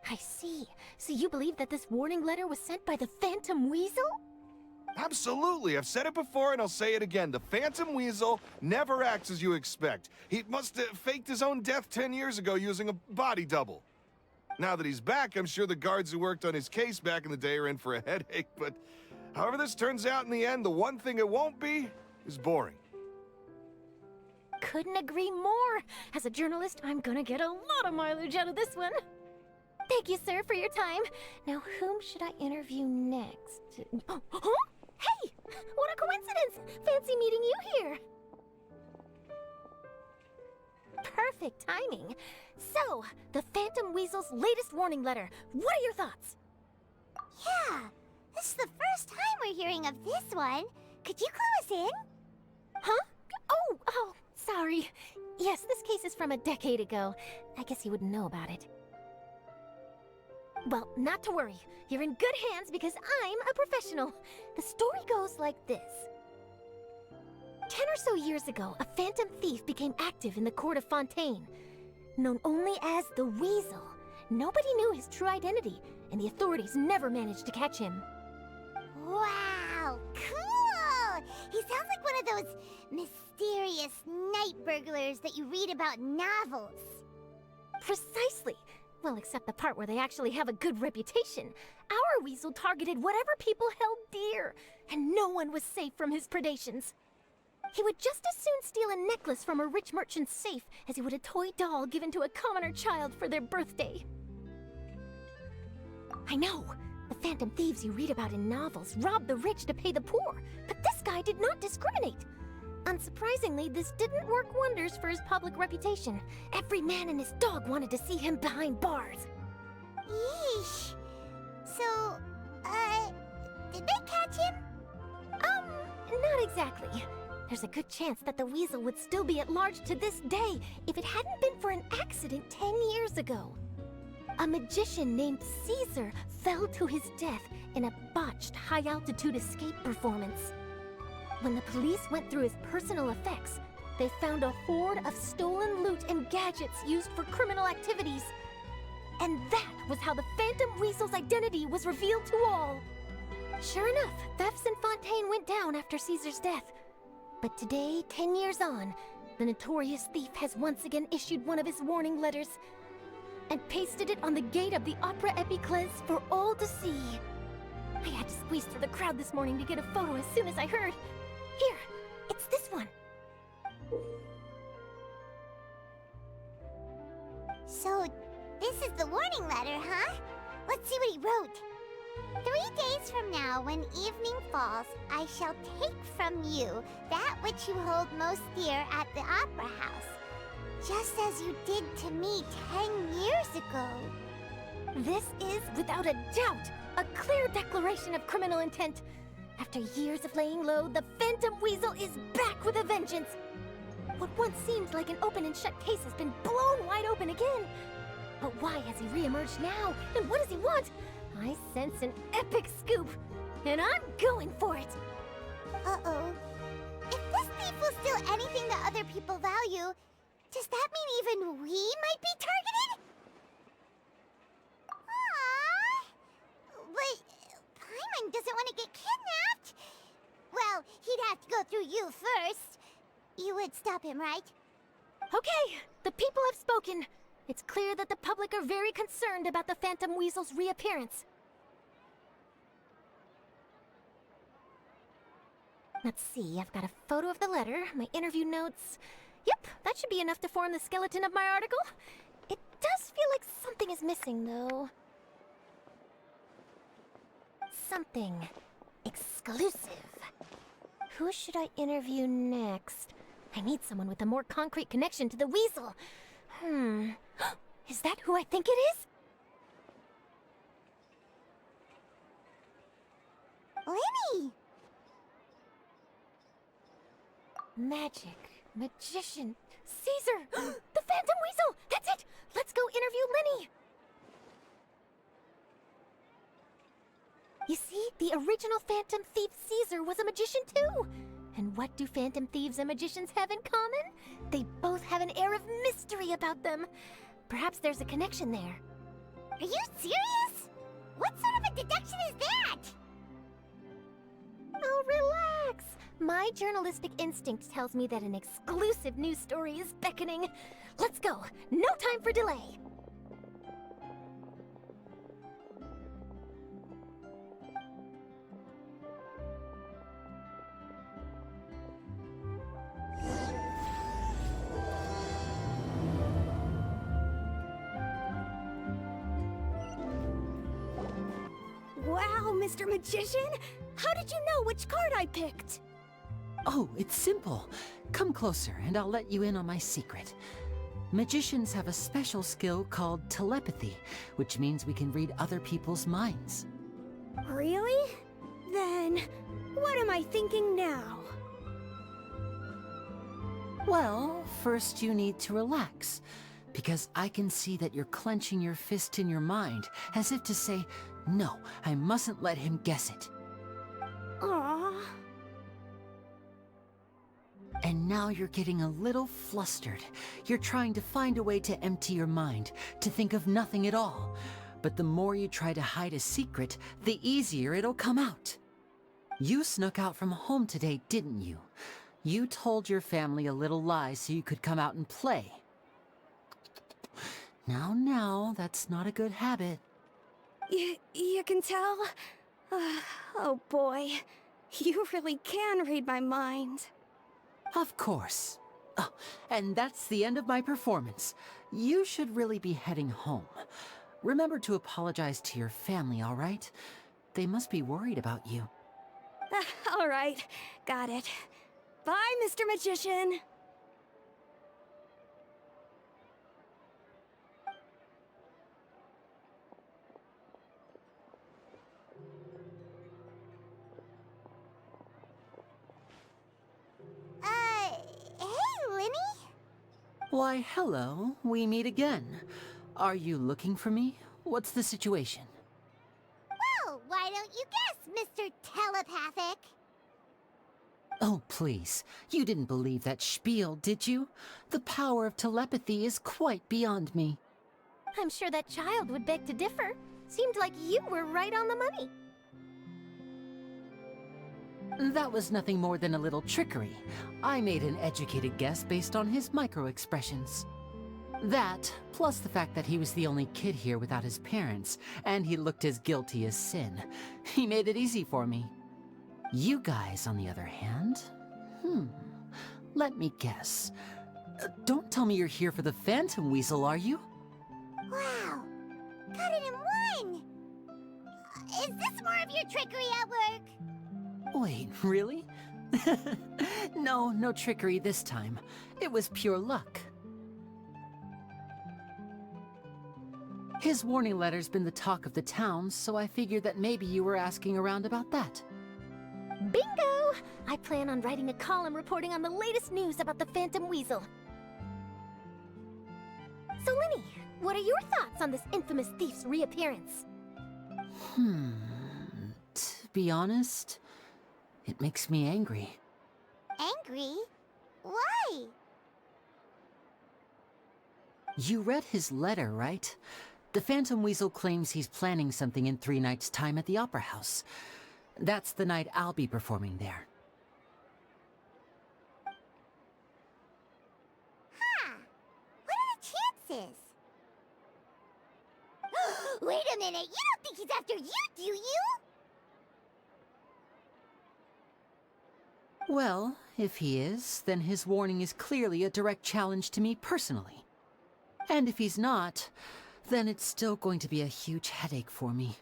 I see. So you believe that this warning letter was sent by the Phantom Weasel? Absolutely. I've said it before and I'll say it again. The Phantom Weasel never acts as you expect. He must have faked his own death 10 years ago using a body double. Now that he's back, I'm sure the guards who worked on his case back in the day are in for a headache, but however this turns out in the end, the one thing it won't be is boring. Couldn't agree more. As a journalist, I'm gonna get a lot of mileage out of this one. Thank you, sir, for your time. Now, whom should I interview next? Huh? Hey! What a coincidence! Fancy meeting you here. Perfect timing. So, the Phantom Weasel's latest warning letter. What are your thoughts? Yeah, this is the first time we're hearing of this one. Could you clue us in? Huh? Oh, sorry. Yes, this case is from a decade ago. I guess you wouldn't know about it. Well, not to worry. You're in good hands because I'm a professional. The story goes like this. 10 or so years ago, a phantom thief became active in the court of Fontaine. Known only as the Weasel, nobody knew his true identity, and the authorities never managed to catch him. Wow, cool! He sounds like one of those mysterious night burglars that you read about in novels. Precisely. Well, except the part where they actually have a good reputation. Our Weasel targeted whatever people held dear, and no one was safe from his predations. He would just as soon steal a necklace from a rich merchant's safe as he would a toy doll given to a commoner child for their birthday. I know, the phantom thieves you read about in novels rob the rich to pay the poor, but this guy did not discriminate. Unsurprisingly, this didn't work wonders for his public reputation. Every man and his dog wanted to see him behind bars. Yeesh. So, did they catch him? Not exactly. There's a good chance that the Weasel would still be at large to this day if it hadn't been for an accident 10 years ago. A magician named Caesar fell to his death in a botched high-altitude escape performance. When the police went through his personal effects, they found a hoard of stolen loot and gadgets used for criminal activities. And that was how the Phantom Weasel's identity was revealed to all. Sure enough, thefts in Fontaine went down after Caesar's death. But today, 10 years on, the notorious thief has once again issued one of his warning letters and pasted it on the gate of the Opera Epiclese for all to see. I had to squeeze through the crowd this morning to get a photo as soon as I heard. Here, it's this one. So, this is the warning letter, huh? Let's see what he wrote. 3 days from now, when evening falls, I shall take from you that which you hold most dear at the Opera House, just as you did to me 10 years ago. This is, without a doubt, a clear declaration of criminal intent. After years of laying low, the Phantom Weasel is back with a vengeance. What once seemed like an open and shut case has been blown wide open again. But why has he re-emerged now? And what does he want? I sense an epic scoop, and I'm going for it. Uh-oh. If this thief will steal anything that other people value, does that mean even we might be targeted? Aww. But Paimon doesn't want to get kidnapped. Well, he'd have to go through you first. You would stop him, right? Okay, the people have spoken. It's clear that the public are very concerned about the Phantom Weasel's reappearance. Let's see, I've got a photo of the letter, my interview notes. Yep, that should be enough to form the skeleton of my article. It does feel like something is missing, though. Something exclusive. Who should I interview next? I need someone with a more concrete connection to the Weasel. Is that who I think it is? Lyney! Magic, magician, Caesar! The Phantom Weasel! That's it! Let's go interview Lyney! You see, the original Phantom Thief Caesar was a magician too! And what do Phantom Thieves and magicians have in common? They both have an air of mystery about them. Perhaps there's a connection there. Are you serious? What sort of a deduction is that? Oh, relax. My journalistic instinct tells me that an exclusive news story is beckoning. Let's go. No time for delay. Wow, Mr. Magician! How did you know which card I picked? Oh, it's simple. Come closer and I'll let you in on my secret. Magicians have a special skill called telepathy, which means we can read other people's minds. Really? Then, what am I thinking now? Well, first you need to relax, because I can see that you're clenching your fist in your mind, as if to say, no, I mustn't let him guess it. Aww. And now you're getting a little flustered. You're trying to find a way to empty your mind, to think of nothing at all. But the more you try to hide a secret, the easier it'll come out. You snuck out from home today, didn't you? You told your family a little lie so you could come out and play. Now, that's not a good habit. You can tell? Oh boy, you really can read my mind. Of course. Oh, and that's the end of my performance. You should really be heading home. Remember to apologize to your family, all right? They must be worried about you. All right, got it. Bye, Mr. Magician. Hey, Lyney? Why, hello. We meet again. Are you looking for me? What's the situation? Well, why don't you guess, Mr. Telepathic? Oh, please. You didn't believe that spiel, did you? The power of telepathy is quite beyond me. I'm sure that child would beg to differ. Seemed like you were right on the money. That was nothing more than a little trickery. I made an educated guess based on his micro-expressions. That, plus the fact that he was the only kid here without his parents, and he looked as guilty as sin. He made it easy for me. You guys, on the other hand... let me guess. Don't tell me you're here for the Phantom Weasel, are you? Wow, got it in one! Is this more of your trickery at work? Wait, really? No trickery this time. It was pure luck. His warning letter's been the talk of the town, so I figured that maybe you were asking around about that. Bingo! I plan on writing a column reporting on the latest news about the Phantom Weasel. So, Lyney, what are your thoughts on this infamous thief's reappearance? To be honest, it makes me angry. Angry? Why? You read his letter, right? The Phantom Weasel claims he's planning something in 3 nights' time at the Opera House. That's the night I'll be performing there. Huh. What are the chances? Wait a minute, you don't think he's after you, do you? Well, if he is, then his warning is clearly a direct challenge to me personally. And if he's not, then it's still going to be a huge headache for me.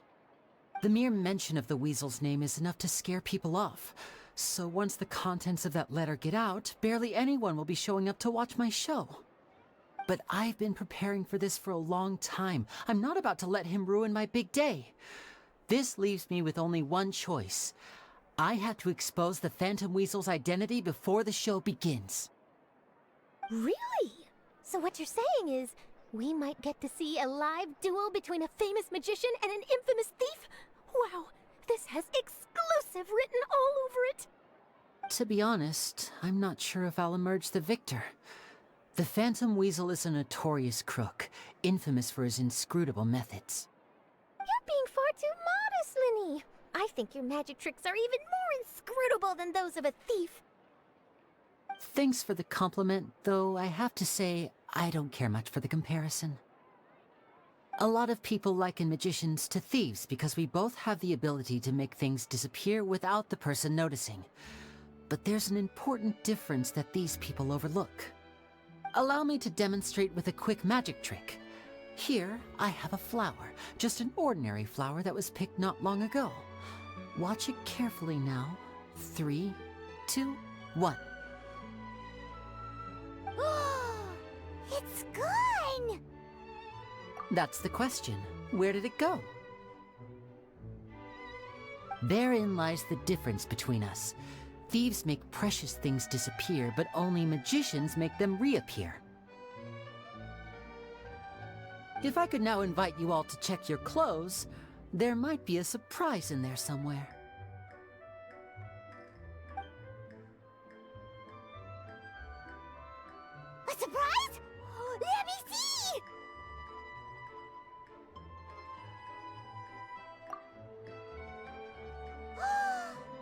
The mere mention of the Weasel's name is enough to scare people off. So once the contents of that letter get out, barely anyone will be showing up to watch my show. But I've been preparing for this for a long time. I'm not about to let him ruin my big day. This leaves me with only one choice. I have to expose the Phantom Weasel's identity before the show begins. Really? So what you're saying is, we might get to see a live duel between a famous magician and an infamous thief? Wow, this has exclusive written all over it! To be honest, I'm not sure if I'll emerge the victor. The Phantom Weasel is a notorious crook, infamous for his inscrutable methods. You're being far too modest, Lyney. I think your magic tricks are even more inscrutable than those of a thief. Thanks for the compliment, though I have to say I don't care much for the comparison. A lot of people liken magicians to thieves because we both have the ability to make things disappear without the person noticing. But there's an important difference that these people overlook. Allow me to demonstrate with a quick magic trick. Here, I have a flower, just an ordinary flower that was picked not long ago. Watch it carefully now. 3, 2, 1. It's gone! That's the question. Where did it go? Therein lies the difference between us. Thieves make precious things disappear, but only magicians make them reappear. If I could now invite you all to check your clothes, there might be a surprise in there somewhere. A surprise? Let me see!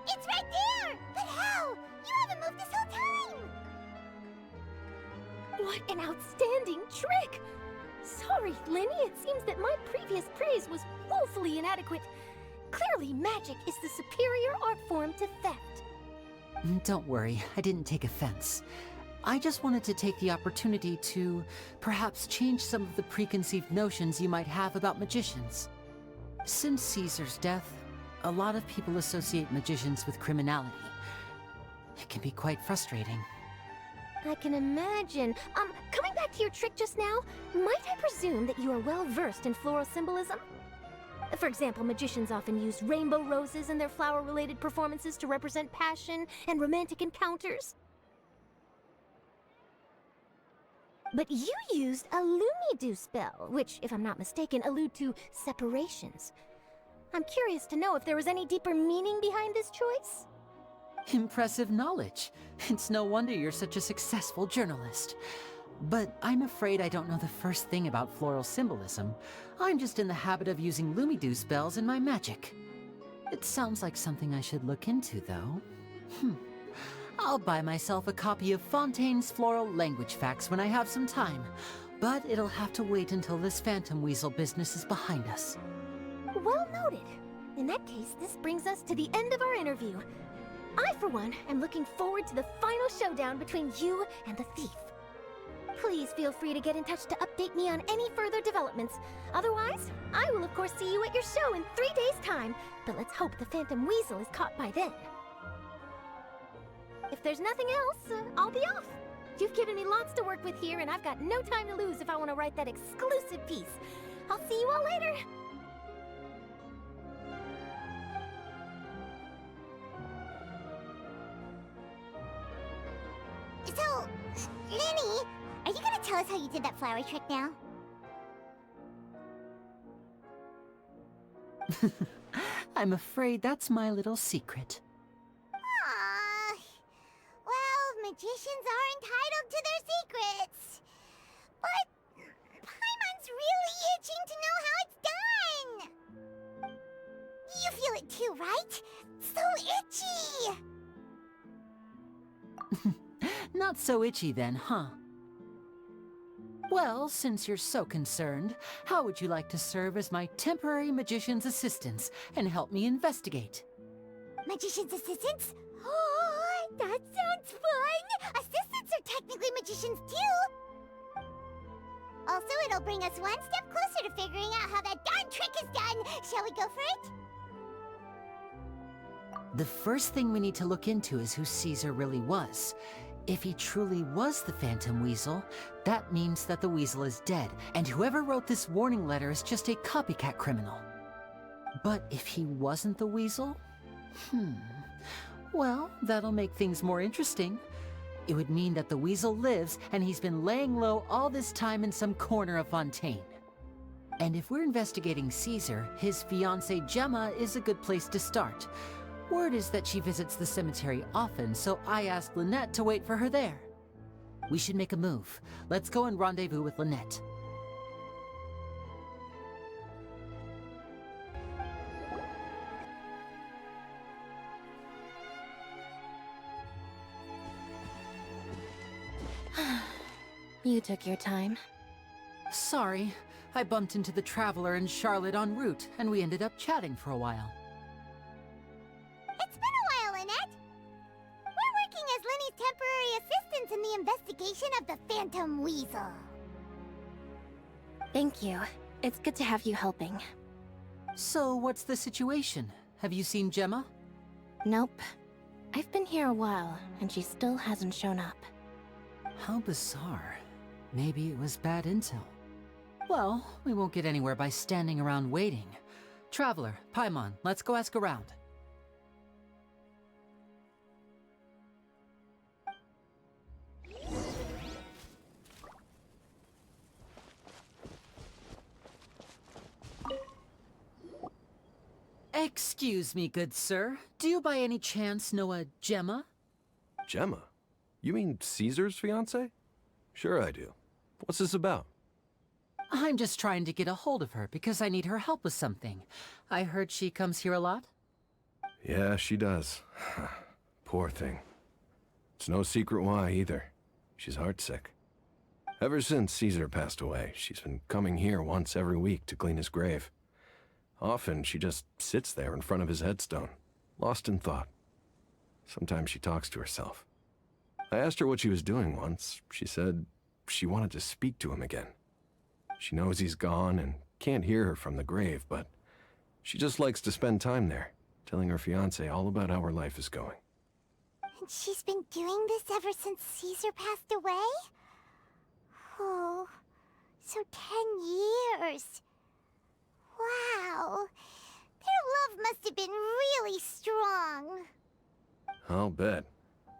It's right there! But how? You haven't moved this whole time! What an outstanding trick! Sorry, Lyney, it seems that my previous praise was woefully inadequate. Clearly, magic is the superior art form to theft. Don't worry, I didn't take offense. I just wanted to take the opportunity to perhaps change some of the preconceived notions you might have about magicians. Since Caesar's death, a lot of people associate magicians with criminality. It can be quite frustrating. I can imagine. Coming back to your trick just now, might I presume that you are well versed in floral symbolism? For example, magicians often use rainbow roses in their flower-related performances to represent passion and romantic encounters. But you used a Lumidu spell, which, if I'm not mistaken, allude to separations. I'm curious to know if there was any deeper meaning behind this choice? Impressive knowledge. It's no wonder you're such a successful journalist. But I'm afraid I don't know the first thing about floral symbolism. I'm just in the habit of using Lumidu spells in my magic. It sounds like something I should look into, though. I'll buy myself a copy of Fontaine's Floral Language Facts when I have some time. But it'll have to wait until this phantom weasel business is behind us. Well noted. In that case, this brings us to the end of our interview. I, for one, am looking forward to the final showdown between you and the thief. Please feel free to get in touch to update me on any further developments. Otherwise, I will of course see you at your show in 3 days' time, but let's hope the Phantom Weasel is caught by then. If there's nothing else, I'll be off. You've given me lots to work with here, and I've got no time to lose if I want to write that exclusive piece. I'll see you all later. So, Lyney, are you gonna tell us how you did that flower trick now? I'm afraid that's my little secret. Aww. Well, magicians are entitled to their secrets. But Paimon's really itching to know how it's done. You feel it too, right? So itchy! Not so itchy then, huh? Well, since you're so concerned, how would you like to serve as my temporary magician's assistants and help me investigate? Magician's assistants? Oh, that sounds fun! Assistants are technically magicians too! Also, it'll bring us one step closer to figuring out how that darn trick is done! Shall we go for it? The first thing we need to look into is who Caesar really was. If he truly was the Phantom Weasel, that means that the weasel is dead, and whoever wrote this warning letter is just a copycat criminal. But if he wasn't the weasel? Well, that'll make things more interesting. It would mean that the weasel lives, and he's been laying low all this time in some corner of Fontaine. And if we're investigating Caesar, his fiancée Gemma is a good place to start. Word is that she visits the cemetery often, so I asked Lynette to wait for her there. We should make a move. Let's go and rendezvous with Lynette. You took your time. Sorry, I bumped into the Traveler and Charlotte en route, and we ended up chatting for a while. It's been a while, Annette. We're working as Lyney's temporary assistants in the investigation of the Phantom Weasel. Thank you. It's good to have you helping. So, what's the situation? Have you seen Gemma? Nope. I've been here a while, and she still hasn't shown up. How bizarre. Maybe it was bad intel. Well, we won't get anywhere by standing around waiting. Traveler, Paimon, let's go ask around. Excuse me, good sir. Do you by any chance know a Gemma? Gemma? You mean Caesar's fiancée? Sure I do. What's this about? I'm just trying to get a hold of her because I need her help with something. I heard she comes here a lot? Yeah, she does. Poor thing. It's no secret why, either. She's heartsick. Ever since Caesar passed away, she's been coming here once every week to clean his grave. Often, she just sits there in front of his headstone, lost in thought. Sometimes she talks to herself. I asked her what she was doing once. She said she wanted to speak to him again. She knows he's gone and can't hear her from the grave, but she just likes to spend time there, telling her fiancé all about how her life is going. And she's been doing this ever since Caesar passed away? Oh, so 10 years. Wow. Their love must have been really strong. I'll bet.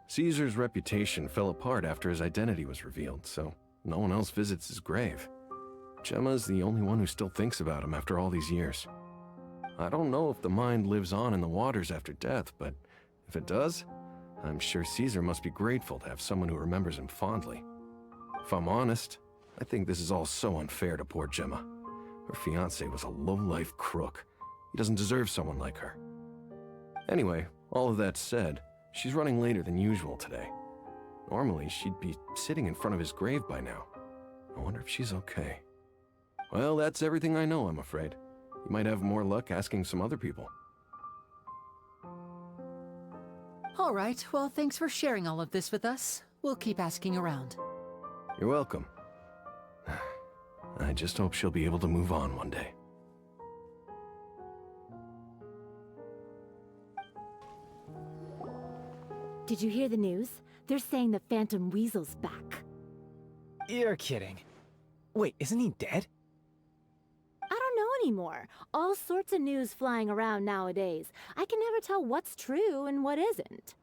Caesar's reputation fell apart after his identity was revealed, so no one else visits his grave. Gemma's the only one who still thinks about him after all these years. I don't know if the mind lives on in the waters after death, but if it does, I'm sure Caesar must be grateful to have someone who remembers him fondly. If I'm honest, I think this is all so unfair to poor Gemma. Her fiancé was a low-life crook. He doesn't deserve someone like her. Anyway, all of that said, she's running later than usual today. Normally, she'd be sitting in front of his grave by now. I wonder if she's okay. Well, that's everything I know, I'm afraid. You might have more luck asking some other people. All right, well, thanks for sharing all of this with us. We'll keep asking around. You're welcome. I just hope she'll be able to move on one day. Did you hear the news? They're saying the Phantom Weasel's back. You're kidding. Wait, isn't he dead? I don't know anymore. All sorts of news flying around nowadays. I can never tell what's true and what isn't.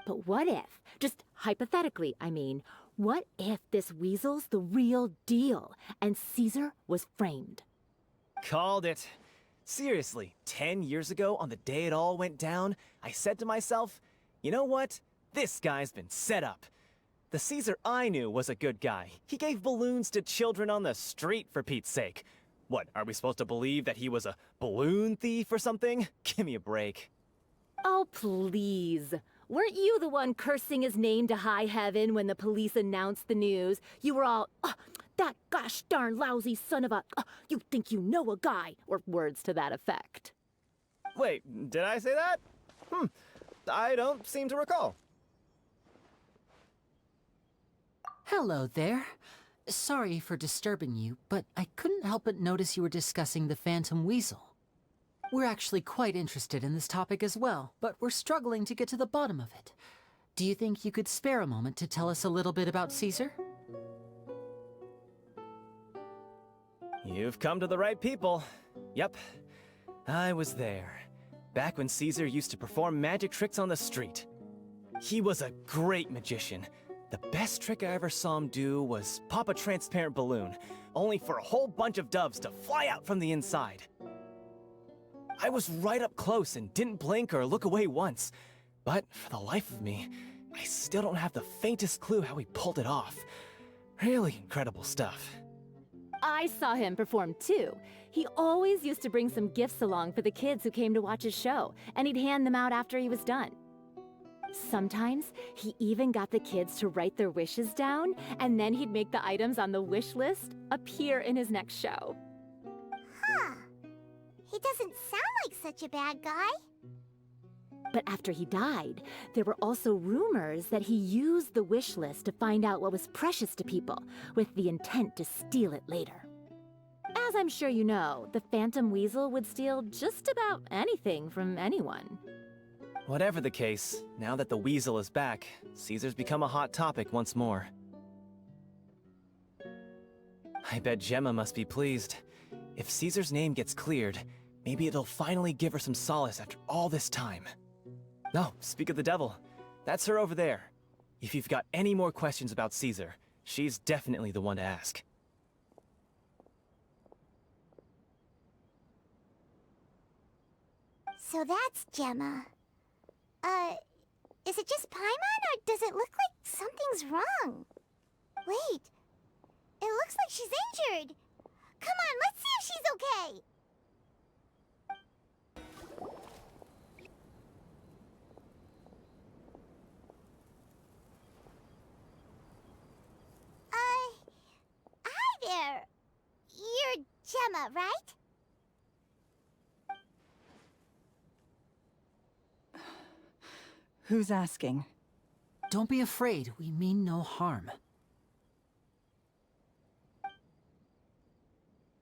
But what if, just hypothetically, I mean, what if this weasel's the real deal and Caesar was framed? Called it. Seriously, 10 years ago, on the day it all went down, I said to myself, you know what? This guy's been set up. The Caesar I knew was a good guy. He gave balloons to children on the street, for Pete's sake. What, are we supposed to believe that he was a balloon thief or something? Give me a break. Oh, please. Weren't you the one cursing his name to high heaven when the police announced the news? You were all, "Oh, that gosh darn lousy son of a, you think you know a guy," or words to that effect. Wait, did I say that? I don't seem to recall. Hello there. Sorry for disturbing you, but I couldn't help but notice you were discussing the Phantom Weasel. We're actually quite interested in this topic as well, but we're struggling to get to the bottom of it. Do you think you could spare a moment to tell us a little bit about Caesar? You've come to the right people. Yep, I was there. Back when Caesar used to perform magic tricks on the street. He was a great magician. The best trick I ever saw him do was pop a transparent balloon, only for a whole bunch of doves to fly out from the inside. I was right up close and didn't blink or look away once. But for the life of me, I still don't have the faintest clue how he pulled it off. Really incredible stuff. I saw him perform too. He always used to bring some gifts along for the kids who came to watch his show, and he'd hand them out after he was done. Sometimes he even got the kids to write their wishes down, and then he'd make the items on the wish list appear in his next show. Huh. He doesn't sound like such a bad guy. But after he died, there were also rumors that he used the wish list to find out what was precious to people, with the intent to steal it later. As I'm sure you know, the Phantom Weasel would steal just about anything from anyone. Whatever the case, now that the Weasel is back, Caesar's become a hot topic once more. I bet Gemma must be pleased. If Caesar's name gets cleared, maybe it'll finally give her some solace after all this time. No, speak of the devil. That's her over there. If you've got any more questions about Caesar, she's definitely the one to ask. So that's Gemma. Is it just Paimon, or does it look like something's wrong? Wait, it looks like she's injured. Come on, let's see if she's okay. Hi there. You're Gemma, right? Who's asking? Don't be afraid, we mean no harm.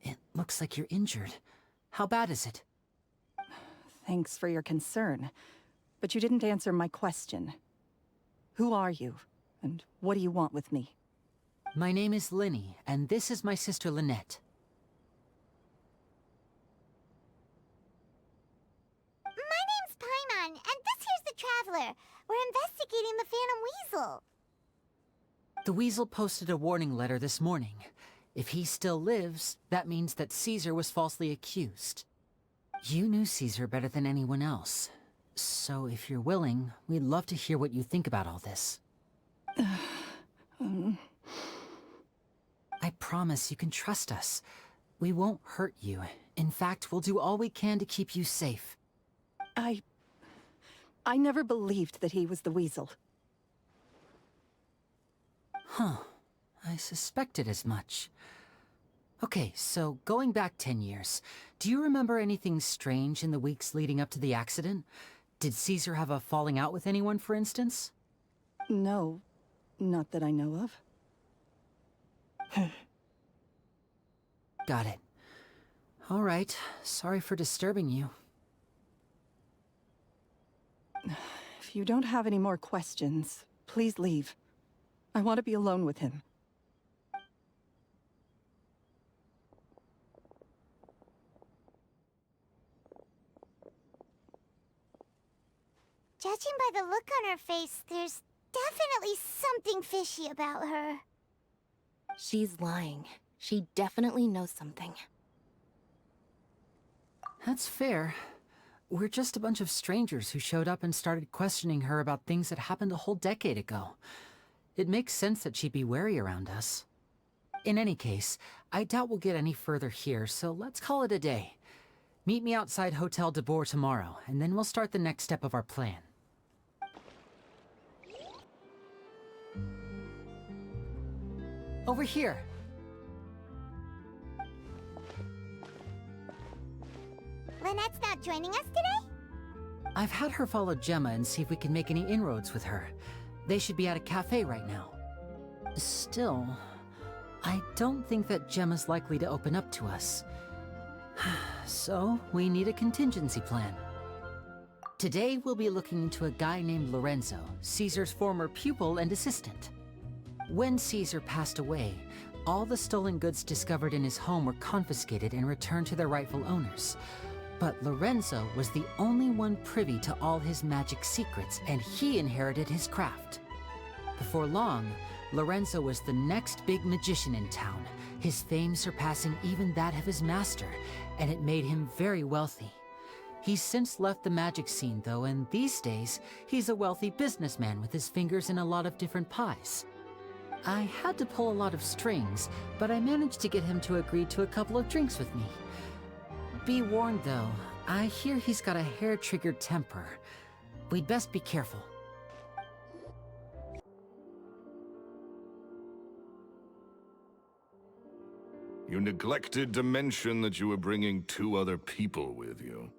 It looks like you're injured. How bad is it? Thanks for your concern, but you didn't answer my question. Who are you, and what do you want with me? My name is Lyney, and this is my sister Lynette. My name's Paimon, and this here's the Traveler. We're investigating the Phantom Weasel. The Weasel posted a warning letter this morning. If he still lives, that means that Caesar was falsely accused. You knew Caesar better than anyone else. So if you're willing, we'd love to hear what you think about all this. I promise you can trust us. We won't hurt you. In fact, we'll do all we can to keep you safe. I never believed that he was the Weasel. Huh. I suspected as much. Okay, so going back 10 years, do you remember anything strange in the weeks leading up to the accident? Did Caesar have a falling out with anyone, for instance? No, not that I know of. Got it. All right, sorry for disturbing you. If you don't have any more questions, please leave. I want to be alone with him. Judging by the look on her face, there's definitely something fishy about her. She's lying. She definitely knows something. That's fair. We're just a bunch of strangers who showed up and started questioning her about things that happened a whole decade ago. It makes sense that she'd be wary around us. In any case, I doubt we'll get any further here, so let's call it a day. Meet me outside Hotel de Boer tomorrow, and then we'll start the next step of our plan. Over here. Lynette's not joining us today? I've had her follow Gemma and see if we can make any inroads with her. They should be at a cafe right now. Still, I don't think that Gemma's likely to open up to us. So, we need a contingency plan. Today, we'll be looking into a guy named Lorenzo, Caesar's former pupil and assistant. When Caesar passed away, all the stolen goods discovered in his home were confiscated and returned to their rightful owners. But Lorenzo was the only one privy to all his magic secrets, and he inherited his craft. Before long, Lorenzo was the next big magician in town, his fame surpassing even that of his master, and it made him very wealthy. He's since left the magic scene, though, and these days, he's a wealthy businessman with his fingers in a lot of different pies. I had to pull a lot of strings, but I managed to get him to agree to a couple of drinks with me. Be warned, though, I hear he's got a hair-triggered temper. We'd best be careful. You neglected to mention that you were bringing 2 other people with you.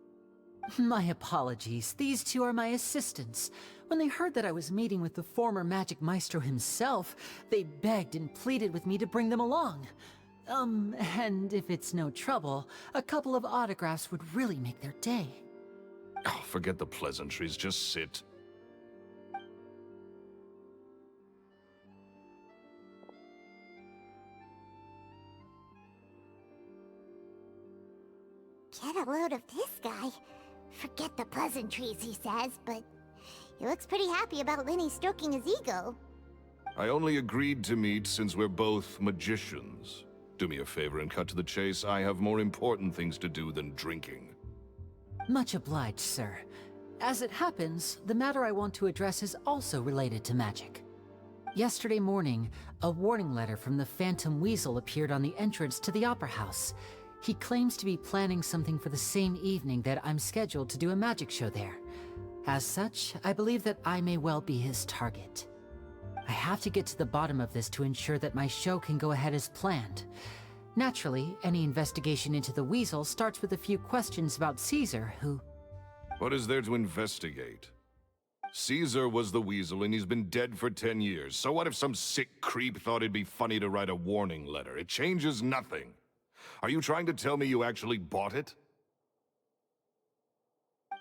My apologies. These 2 are my assistants. When they heard that I was meeting with the former Magic Maestro himself, they begged and pleaded with me to bring them along. And if it's no trouble, a couple of autographs would really make their day. Oh, forget the pleasantries, just sit. Get a load of this guy. Forget the pleasantries, he says, but he looks pretty happy about Lyney stroking his ego. I only agreed to meet since we're both magicians. Do me a favor and cut to the chase. I have more important things to do than drinking. Much obliged, sir. As it happens, the matter I want to address is also related to magic. Yesterday morning, a warning letter from the Phantom Weasel appeared on the entrance to the Opera House. He claims to be planning something for the same evening that I'm scheduled to do a magic show there. As such, I believe that I may well be his target. I have to get to the bottom of this to ensure that my show can go ahead as planned. Naturally, any investigation into the Weasel starts with a few questions about Caesar, who... What is there to investigate? Caesar was the Weasel and he's been dead for 10 years. So what if some sick creep thought it'd be funny to write a warning letter? It changes nothing. Are you trying to tell me you actually bought it?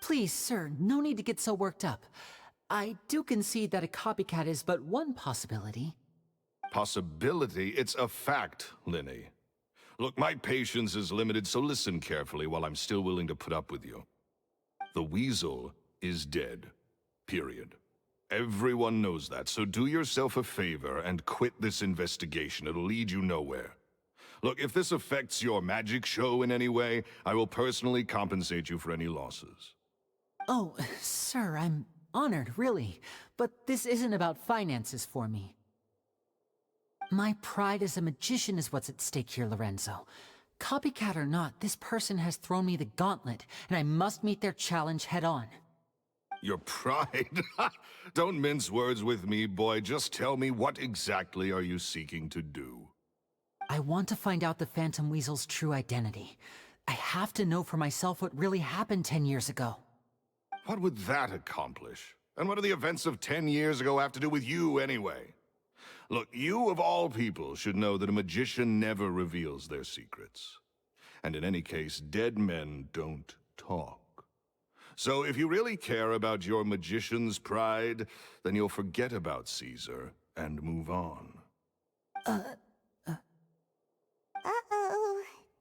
Please, sir, no need to get so worked up. I do concede that a copycat is but one possibility. Possibility? It's a fact, Lyney. Look, my patience is limited, so listen carefully while I'm still willing to put up with you. The Weasel is dead. Period. Everyone knows that, so do yourself a favor and quit this investigation. It'll lead you nowhere. Look, if this affects your magic show in any way, I will personally compensate you for any losses. Oh, sir, I'm honored, really. But this isn't about finances for me. My pride as a magician is what's at stake here, Lorenzo. Copycat or not, this person has thrown me the gauntlet, and I must meet their challenge head-on. Your pride? Don't mince words with me, boy. Just tell me, what exactly are you seeking to do? I want to find out the Phantom Weasel's true identity. I have to know for myself what really happened 10 years ago. What would that accomplish? And what do the events of 10 years ago have to do with you, anyway? Look, you of all people should know that a magician never reveals their secrets. And in any case, dead men don't talk. So if you really care about your magician's pride, then you'll forget about Caesar and move on. Uh-oh.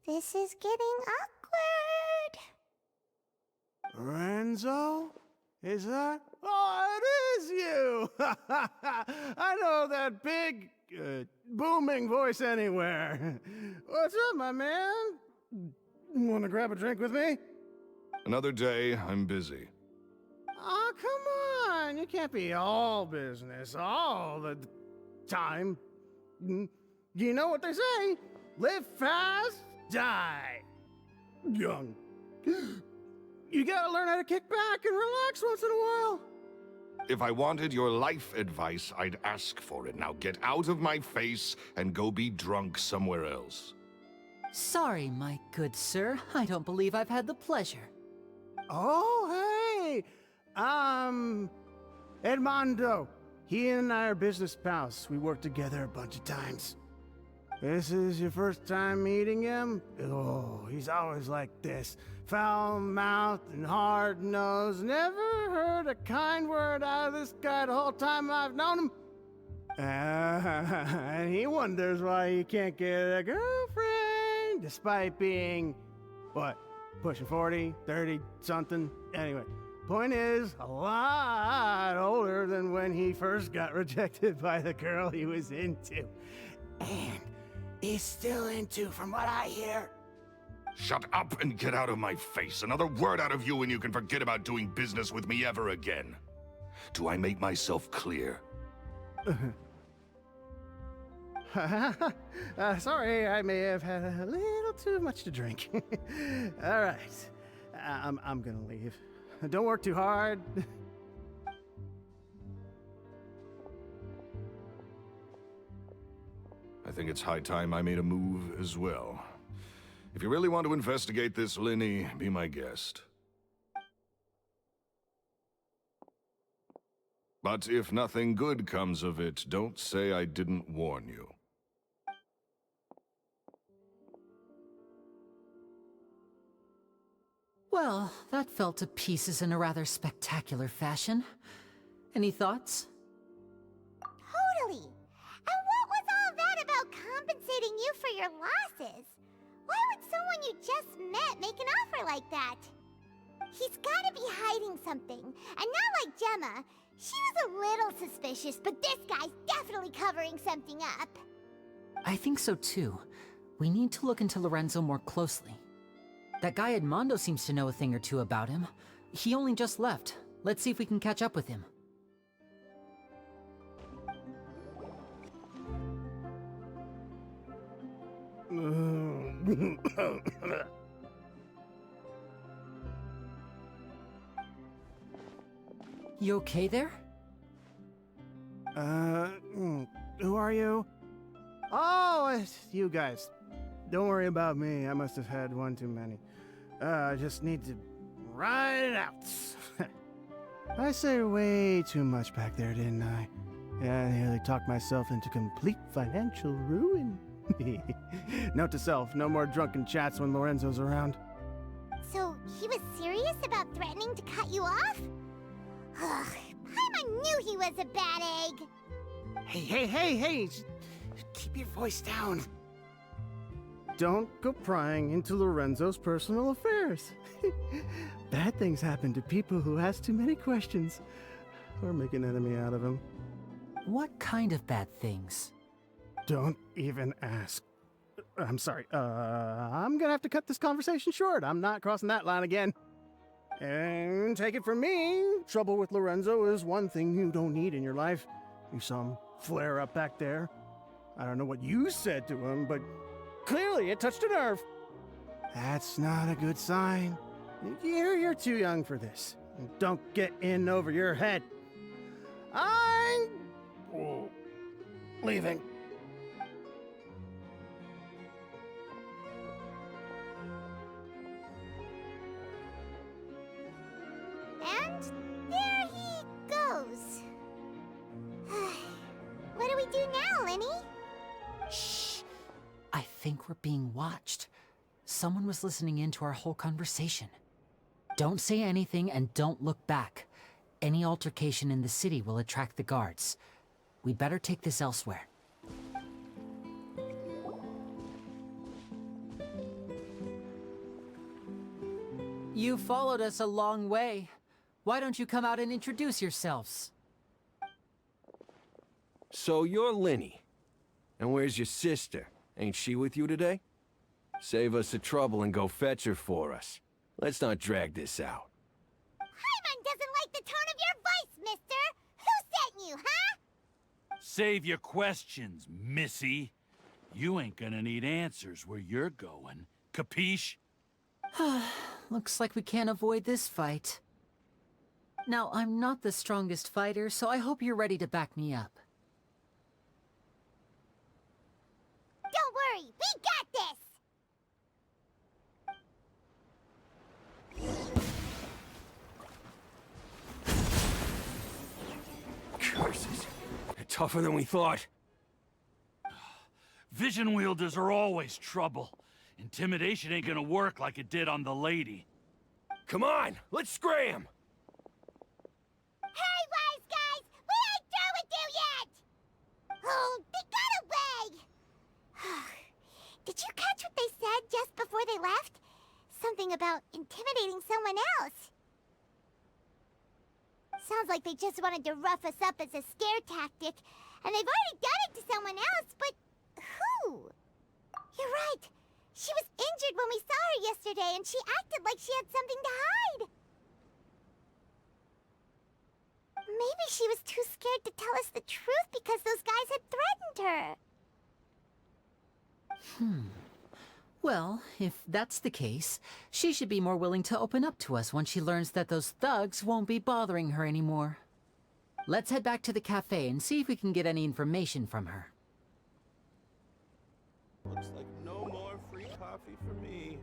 This is getting awkward. Lorenzo? Is that? Oh, it is you! I know that big, booming voice anywhere. What's up, my man? Want to grab a drink with me? Another day, I'm busy. Oh, come on. You can't be all business all the time. You know what they say? Live fast, die young. You gotta learn how to kick back and relax once in a while. If I wanted your life advice, I'd ask for it. Now get out of my face and go be drunk somewhere else. Sorry, my good sir. I don't believe I've had the pleasure. Oh, hey! Edmondo. He and I are business pals. We worked together a bunch of times. This is your first time meeting him? Oh, he's always like this. Foul-mouthed and hard-nosed. Never heard a kind word out of this guy the whole time I've known him. And he wonders why he can't get a girlfriend, despite being, what, pushing 40, 30, something? Anyway, point is, a lot older than when he first got rejected by the girl he was into. And he's still into, from what I hear. Shut up and get out of my face. Another word out of you and you can forget about doing business with me ever again. Do I make myself clear? Sorry, I may have had a little too much to drink. All right, I'm gonna leave. Don't work too hard. I think it's high time I made a move as well. If you really want to investigate this, Lyney, be my guest. But if nothing good comes of it, don't say I didn't warn you. Well, that fell to pieces in a rather spectacular fashion. Any thoughts? Totally. And what was all that about compensating you for your losses? Why would someone you just met make an offer like that? He's gotta be hiding something. And not like Gemma. She was a little suspicious, but this guy's definitely covering something up. I think so too. We need to look into Lorenzo more closely. That guy Edmondo seems to know a thing or two about him. He only just left. Let's see if we can catch up with him. You okay there? Who are you? Oh, it's you guys. Don't worry about me. I must have had one too many. I just need to ride it out. I said way too much back there, didn't I? Yeah, I nearly talked myself into complete financial ruin. Note to self, no more drunken chats when Lorenzo's around. So, he was serious about threatening to cut you off? Ugh, Paimon knew he was a bad egg. Hey, keep your voice down. Don't go prying into Lorenzo's personal affairs. Bad things happen to people who ask too many questions, or make an enemy out of him. What kind of bad things? Don't even ask. I'm sorry, I'm gonna have to cut this conversation short. I'm not crossing that line again. And take it from me, trouble with Lorenzo is one thing you don't need in your life. You saw him flare up back there. I don't know what you said to him, but clearly it touched a nerve. That's not a good sign. You're too young for this. Don't get in over your head. I'm leaving. And there he goes. What do we do now, Lyney? Shh! I think we're being watched. Someone was listening in to our whole conversation. Don't say anything and don't look back. Any altercation in the city will attract the guards. We better take this elsewhere. You followed us a long way. Why don't you come out and introduce yourselves? So you're Lyney. And where's your sister? Ain't she with you today? Save us the trouble and go fetch her for us. Let's not drag this out. Paimon doesn't like the tone of your voice, mister! Who sent you, huh? Save your questions, missy. You ain't gonna need answers where you're going. Capiche? Looks like we can't avoid this fight. Now, I'm not the strongest fighter, so I hope you're ready to back me up. Don't worry, we got this! Curses. They're tougher than we thought. Vision wielders are always trouble. Intimidation ain't gonna work like it did on the lady. Come on, let's scram! Hey, wise guys! We ain't through with you yet! Oh, they got away! Did you catch what they said just before they left? Something about intimidating someone else. Sounds like they just wanted to rough us up as a scare tactic, and they've already done it to someone else, but who? You're right. She was injured when we saw her yesterday, and she acted like she had something to hide. Maybe she was too scared to tell us the truth because those guys had threatened her. Well, if that's the case, she should be more willing to open up to us once she learns that those thugs won't be bothering her anymore. Let's head back to the cafe and see if we can get any information from her. Looks like no more free coffee for me.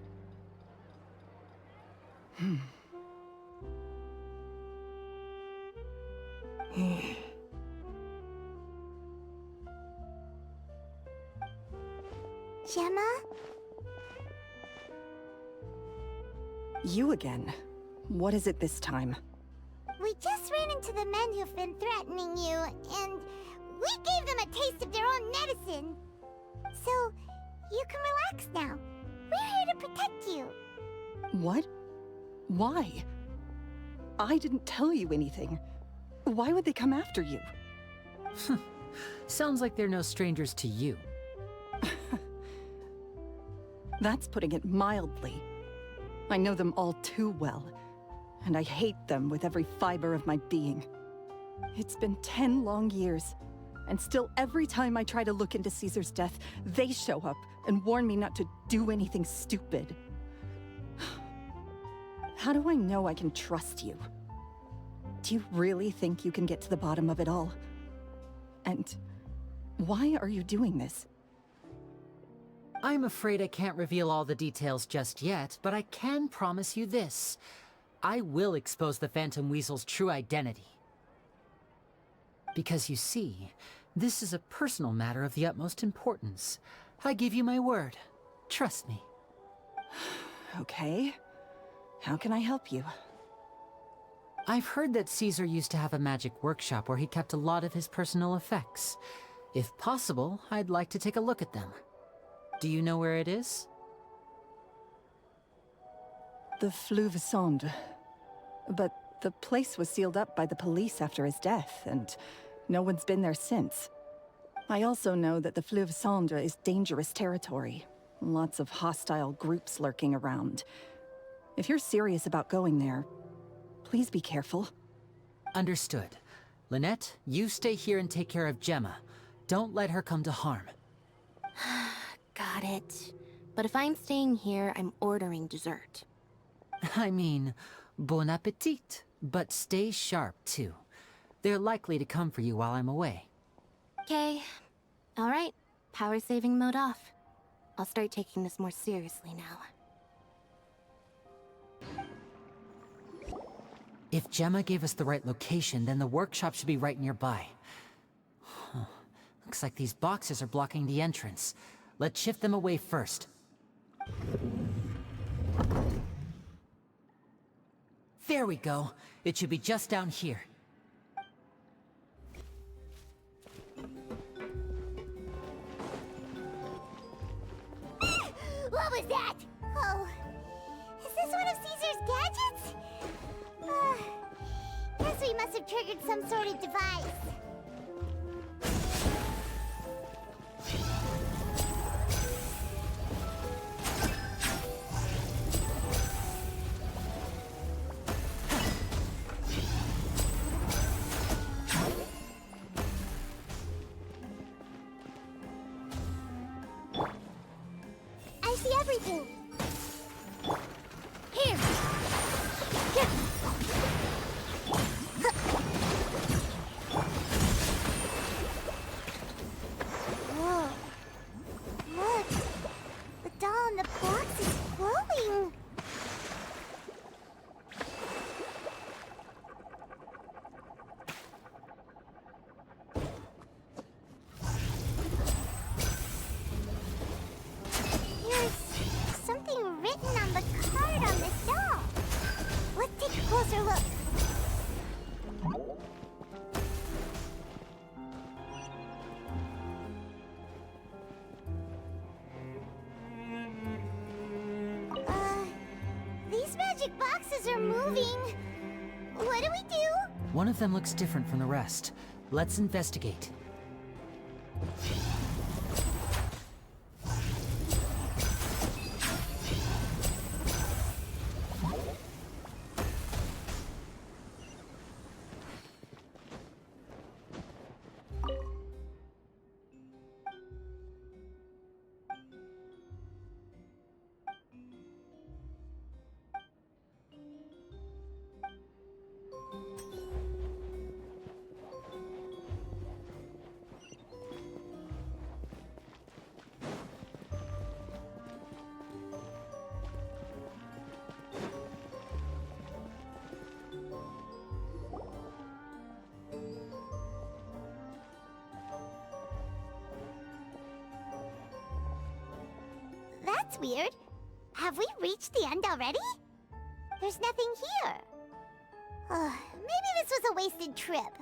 Gemma? You again. What is it this time? We just ran into the men who've been threatening you, and we gave them a taste of their own medicine. So, you can relax now. We're here to protect you. What? Why? I didn't tell you anything. Why would they come after you? Sounds like they're no strangers to you. That's putting it mildly. I know them all too well, and I hate them with every fiber of my being. It's been 10 long years, and still every time I try to look into Caesar's death, they show up and warn me not to do anything stupid. How do I know I can trust you? Do you really think you can get to the bottom of it all? And why are you doing this? I'm afraid I can't reveal all the details just yet, but I can promise you this. I will expose the Phantom Weasel's true identity. Because you see, this is a personal matter of the utmost importance. I give you my word. Trust me. Okay. How can I help you? I've heard that Caesar used to have a magic workshop where he kept a lot of his personal effects. If possible, I'd like to take a look at them. Do you know where it is? The Fleuve Sonde. But the place was sealed up by the police after his death, and no one's been there since. I also know that the Fleuve Sonde is dangerous territory. Lots of hostile groups lurking around. If you're serious about going there, please be careful. Understood. Lynette, you stay here and take care of Gemma. Don't let her come to harm. Got it. But if I'm staying here, I'm ordering dessert. I mean, bon appetit. But stay sharp, too. They're likely to come for you while I'm away. Okay. Alright. Power saving mode off. I'll start taking this more seriously now. If Gemma gave us the right location, then the workshop should be right nearby. Looks like these boxes are blocking the entrance. Let's shift them away first. There we go. It should be just down here. What was that? Oh, is this one of Caesar's gadgets? Guess we must have triggered some sort of device. I see everything. Here. Here. Whoa. Look. The doll in the box is glowing. There's something written on the card on this doll. Let's take a closer look. These magic boxes are moving. What do we do? One of them looks different from the rest. Let's investigate. That's weird. Have we reached the end already? There's nothing here. Maybe this was a wasted trip.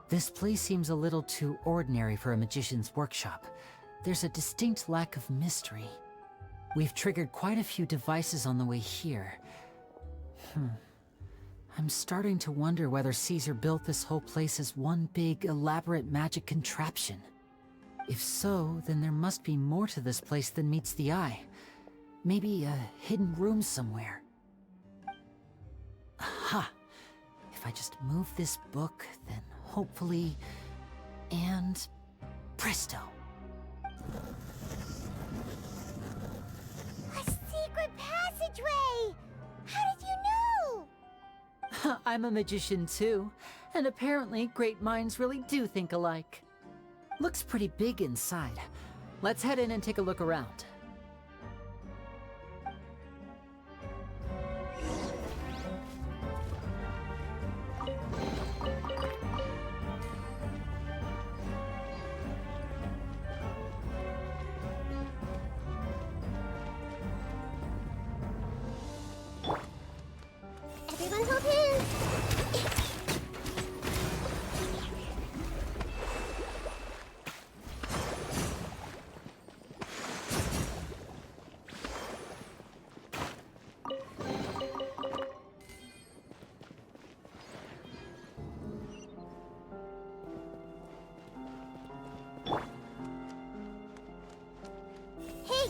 This place seems a little too ordinary for a magician's workshop. There's a distinct lack of mystery. We've triggered quite a few devices on the way here. I'm starting to wonder whether Caesar built this whole place as one big, elaborate magic contraption. If so, then there must be more to this place than meets the eye. Maybe a hidden room somewhere. Aha! If I just move this book, then hopefully... and... presto! A secret passageway! How did you know? I'm a magician too, and apparently great minds really do think alike. Looks pretty big inside. Let's head in and take a look around. Everyone hold hands! Hey!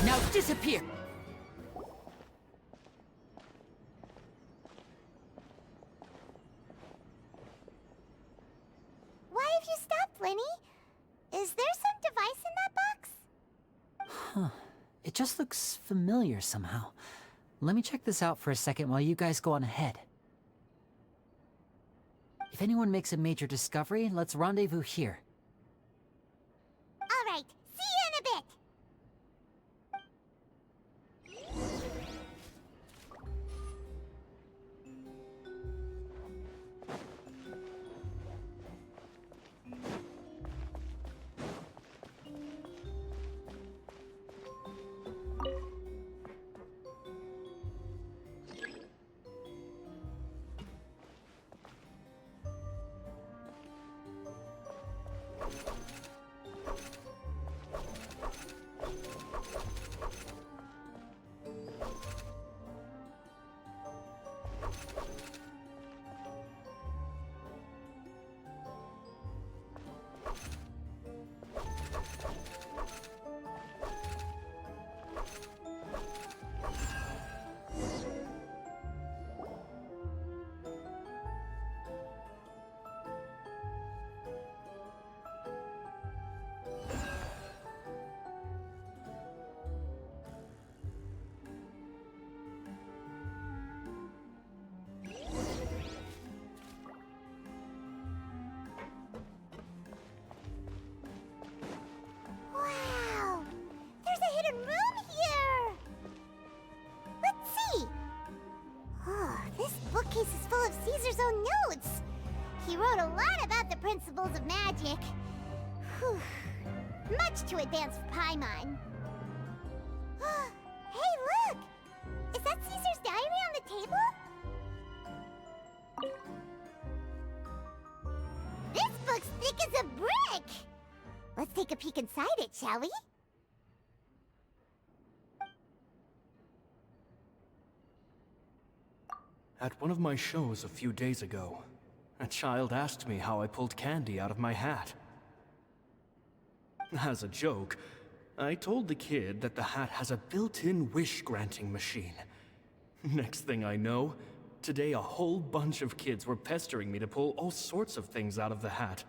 Now disappear! Why have you stopped, Lyney? Is there some device in that box? Huh. It just looks familiar somehow. Let me check this out for a second while you guys go on ahead. If anyone makes a major discovery, let's rendezvous here. All right, see you in a bit! Wow! There's a hidden room here! Let's see! Oh, this bookcase is full of Caesar's own notes! He wrote a lot about the principles of magic. Whew. Much too advanced for Paimon. Hey, look! Is that Caesar's diary on the table? This book's thick as a brick! Let's take a peek inside it, shall we? At one of my shows a few days ago, a child asked me how I pulled candy out of my hat. As a joke, I told the kid that the hat has a built-in wish-granting machine. Next thing I know, today a whole bunch of kids were pestering me to pull all sorts of things out of the hat.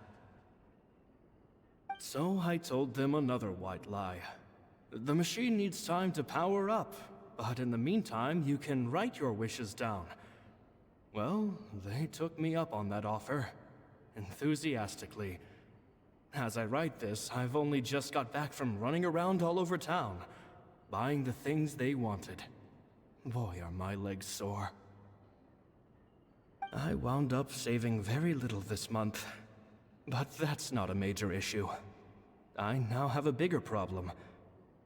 So I told them another white lie. The machine needs time to power up, but in the meantime, you can write your wishes down. Well, they took me up on that offer, enthusiastically. As I write this, I've only just got back from running around all over town, buying the things they wanted. Boy, are my legs sore. I wound up saving very little this month. But that's not a major issue. I now have a bigger problem.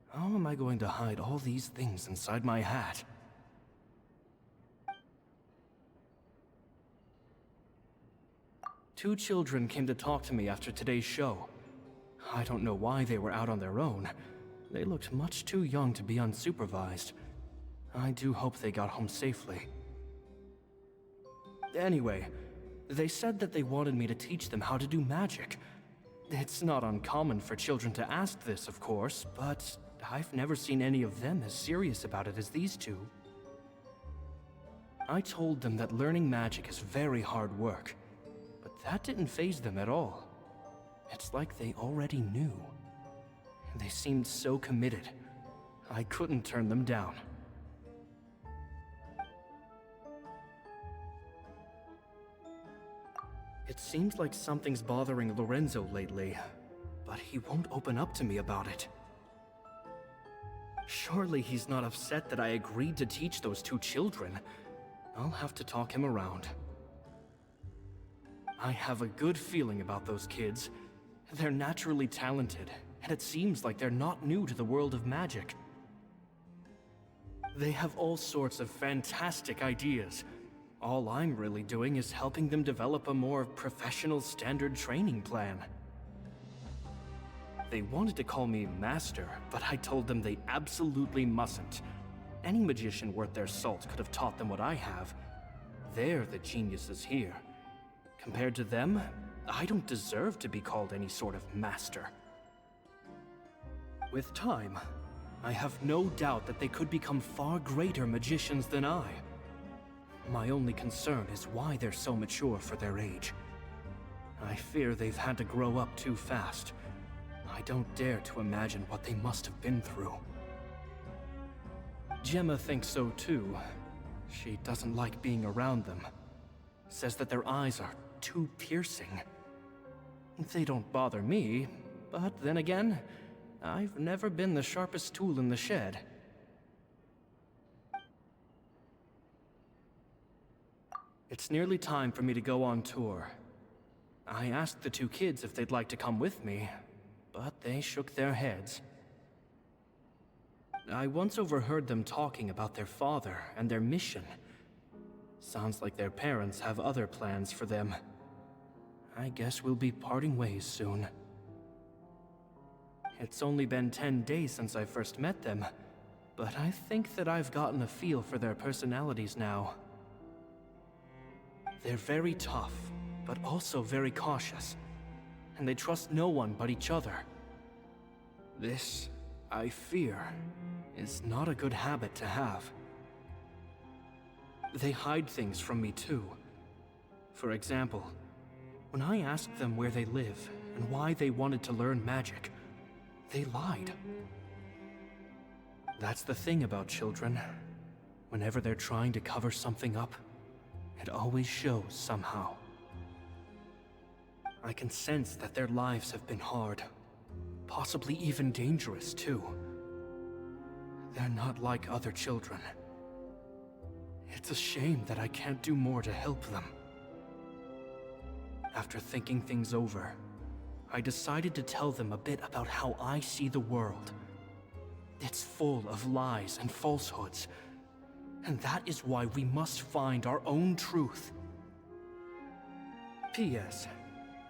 How am I going to hide all these things inside my hat? Two children came to talk to me after today's show. I don't know why they were out on their own. They looked much too young to be unsupervised. I do hope they got home safely. Anyway, they said that they wanted me to teach them how to do magic. It's not uncommon for children to ask this, of course, but I've never seen any of them as serious about it as these two. I told them that learning magic is very hard work, but that didn't faze them at all. It's like they already knew. They seemed so committed. I couldn't turn them down. It seems like something's bothering Lorenzo lately, but he won't open up to me about it. Surely he's not upset that I agreed to teach those two children. I'll have to talk him around. I have a good feeling about those kids. They're naturally talented, and it seems like they're not new to the world of magic. They have all sorts of fantastic ideas. All I'm really doing is helping them develop a more professional standard training plan. They wanted to call me Master, but I told them they absolutely mustn't. Any magician worth their salt could have taught them what I have. They're the geniuses here. Compared to them, I don't deserve to be called any sort of master. With time, I have no doubt that they could become far greater magicians than I. My only concern is why they're so mature for their age. I fear they've had to grow up too fast. I don't dare to imagine what they must have been through. Gemma thinks so too. She doesn't like being around them. Says that their eyes are too piercing. They don't bother me, but then again, I've never been the sharpest tool in the shed. It's nearly time for me to go on tour. I asked the two kids if they'd like to come with me, but they shook their heads. I once overheard them talking about their father and their mission. Sounds like their parents have other plans for them. I guess we'll be parting ways soon. It's only been 10 days since I first met them, but I think that I've gotten a feel for their personalities now. They're very tough, but also very cautious, and they trust no one but each other. This, I fear, is not a good habit to have. They hide things from me too. For example, when I asked them where they live and why they wanted to learn magic, they lied. That's the thing about children. Whenever they're trying to cover something up, it always shows somehow. I can sense that their lives have been hard, possibly even dangerous too. They're not like other children. It's a shame that I can't do more to help them. After thinking things over, I decided to tell them a bit about how I see the world. It's full of lies and falsehoods, and that is why we must find our own truth. P.S.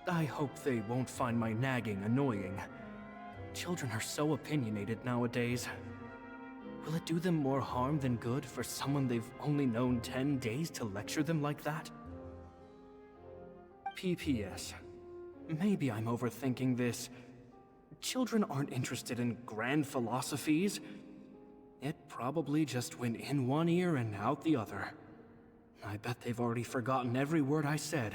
I hope they won't find my nagging annoying. Children are so opinionated nowadays. Will it do them more harm than good for someone they've only known 10 days to lecture them like that? P.P.S. Maybe I'm overthinking this. Children aren't interested in grand philosophies. It probably just went in one ear and out the other. I bet they've already forgotten every word I said.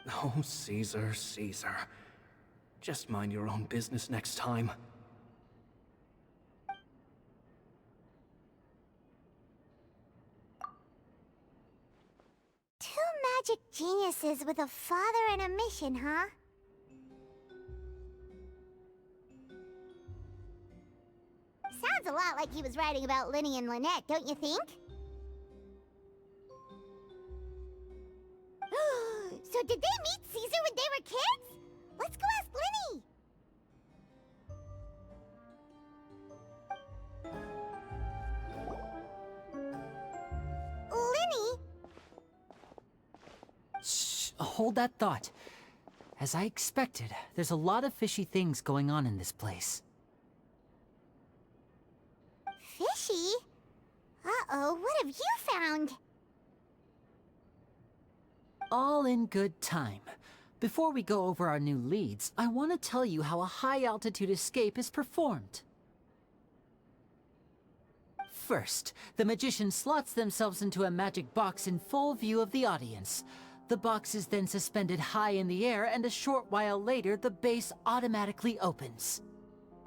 Oh, Caesar, Caesar. Just mind your own business next time. Two magic geniuses with a father and a mission, huh? Sounds a lot like he was writing about Lyney and Lynette, don't you think? So did they meet Caesar when they were kids? Let's go ask Lyney. Lyney? Shh, hold that thought. As I expected, there's a lot of fishy things going on in this place. Fishy? Uh-oh, what have you found? All in good time. Before we go over our new leads, I want to tell you how a high-altitude escape is performed. First, the magician slots themselves into a magic box in full view of the audience. The box is then suspended high in the air, and a short while later, the base automatically opens.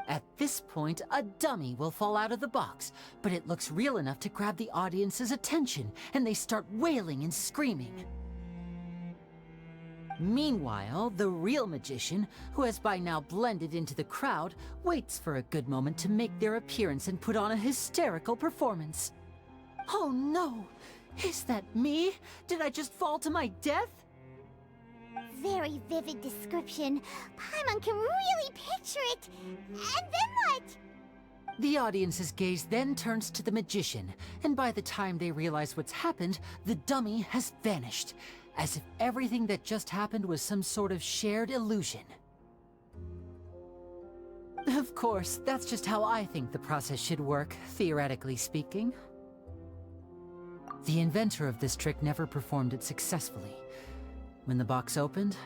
At this point, a dummy will fall out of the box, but it looks real enough to grab the audience's attention, and they start wailing and screaming. Meanwhile, the real magician, who has by now blended into the crowd, waits for a good moment to make their appearance and put on a hysterical performance. Oh no! Is that me? Did I just fall to my death? Very vivid description. Paimon can really picture it. And then what? The audience's gaze then turns to the magician, and by the time they realize what's happened, the dummy has vanished, as if everything that just happened was some sort of shared illusion. Of course, that's just how I think the process should work, theoretically speaking. The inventor of this trick never performed it successfully. When the box opened,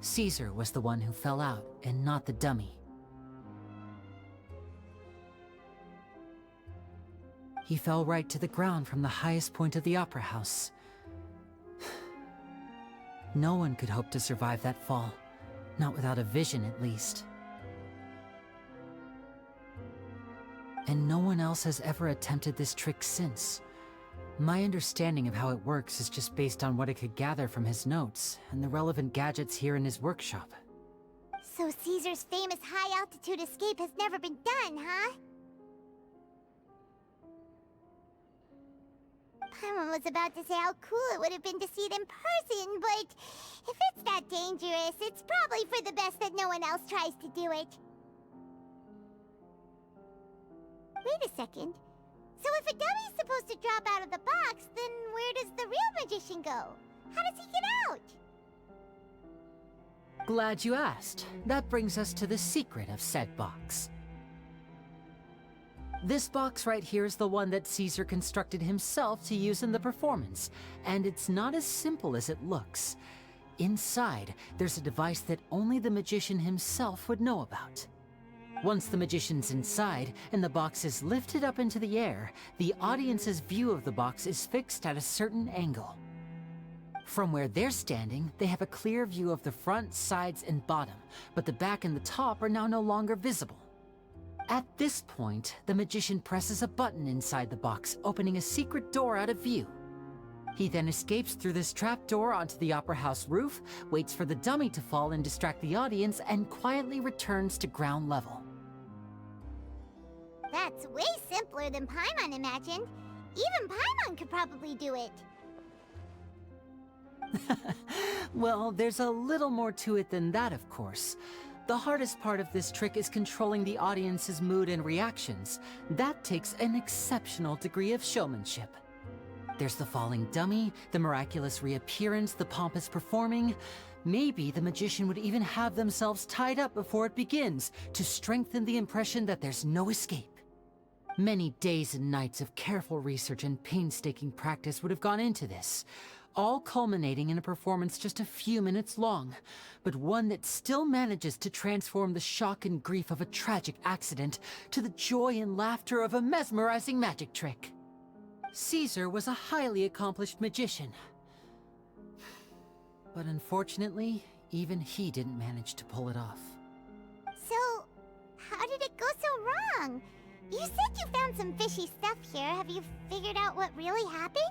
Caesar was the one who fell out, and not the dummy. He fell right to the ground from the highest point of the opera house. No one could hope to survive that fall, not without a vision at least. And no one else has ever attempted this trick since. My understanding of how it works is just based on what I could gather from his notes and the relevant gadgets here in his workshop. So Caesar's famous high-altitude escape has never been done, huh? Paimon was about to say how cool it would have been to see it in person, but if it's that dangerous, it's probably for the best that no one else tries to do it. Wait a second. So if a dummy's supposed to drop out of the box, then where does the real magician go? How does he get out? Glad you asked. That brings us to the secret of said box. This box right here is the one that Caesar constructed himself to use in the performance, and it's not as simple as it looks. Inside, there's a device that only the magician himself would know about. Once the magician's inside, and the box is lifted up into the air, the audience's view of the box is fixed at a certain angle. From where they're standing, they have a clear view of the front, sides, and bottom, but the back and the top are now no longer visible. At this point, the magician presses a button inside the box, opening a secret door out of view. He then escapes through this trapdoor onto the opera house roof, waits for the dummy to fall and distract the audience, and quietly returns to ground level. That's way simpler than Paimon imagined. Even Paimon could probably do it. Well, there's a little more to it than that, of course. The hardest part of this trick is controlling the audience's mood and reactions. That takes an exceptional degree of showmanship. There's the falling dummy, the miraculous reappearance, the pompous performing. Maybe the magician would even have themselves tied up before it begins to strengthen the impression that there's no escape. Many days and nights of careful research and painstaking practice would have gone into this, all culminating in a performance just a few minutes long, but one that still manages to transform the shock and grief of a tragic accident to the joy and laughter of a mesmerizing magic trick. Caesar was a highly accomplished magician, but unfortunately, even he didn't manage to pull it off. So, how did it go so wrong? You said you found some fishy stuff here. Have you figured out what really happened?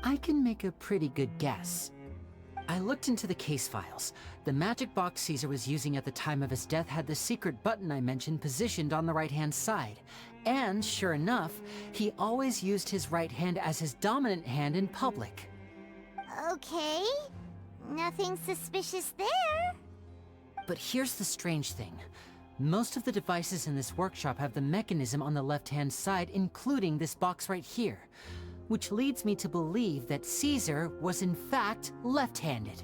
I can make a pretty good guess. I looked into the case files. The magic box Caesar was using at the time of his death had the secret button I mentioned positioned on the right-hand side. And, sure enough, he always used his right hand as his dominant hand in public. Okay. Nothing suspicious there. But here's the strange thing. Most of the devices in this workshop have the mechanism on the left-hand side, including this box right here, which leads me to believe that Caesar was in fact left-handed.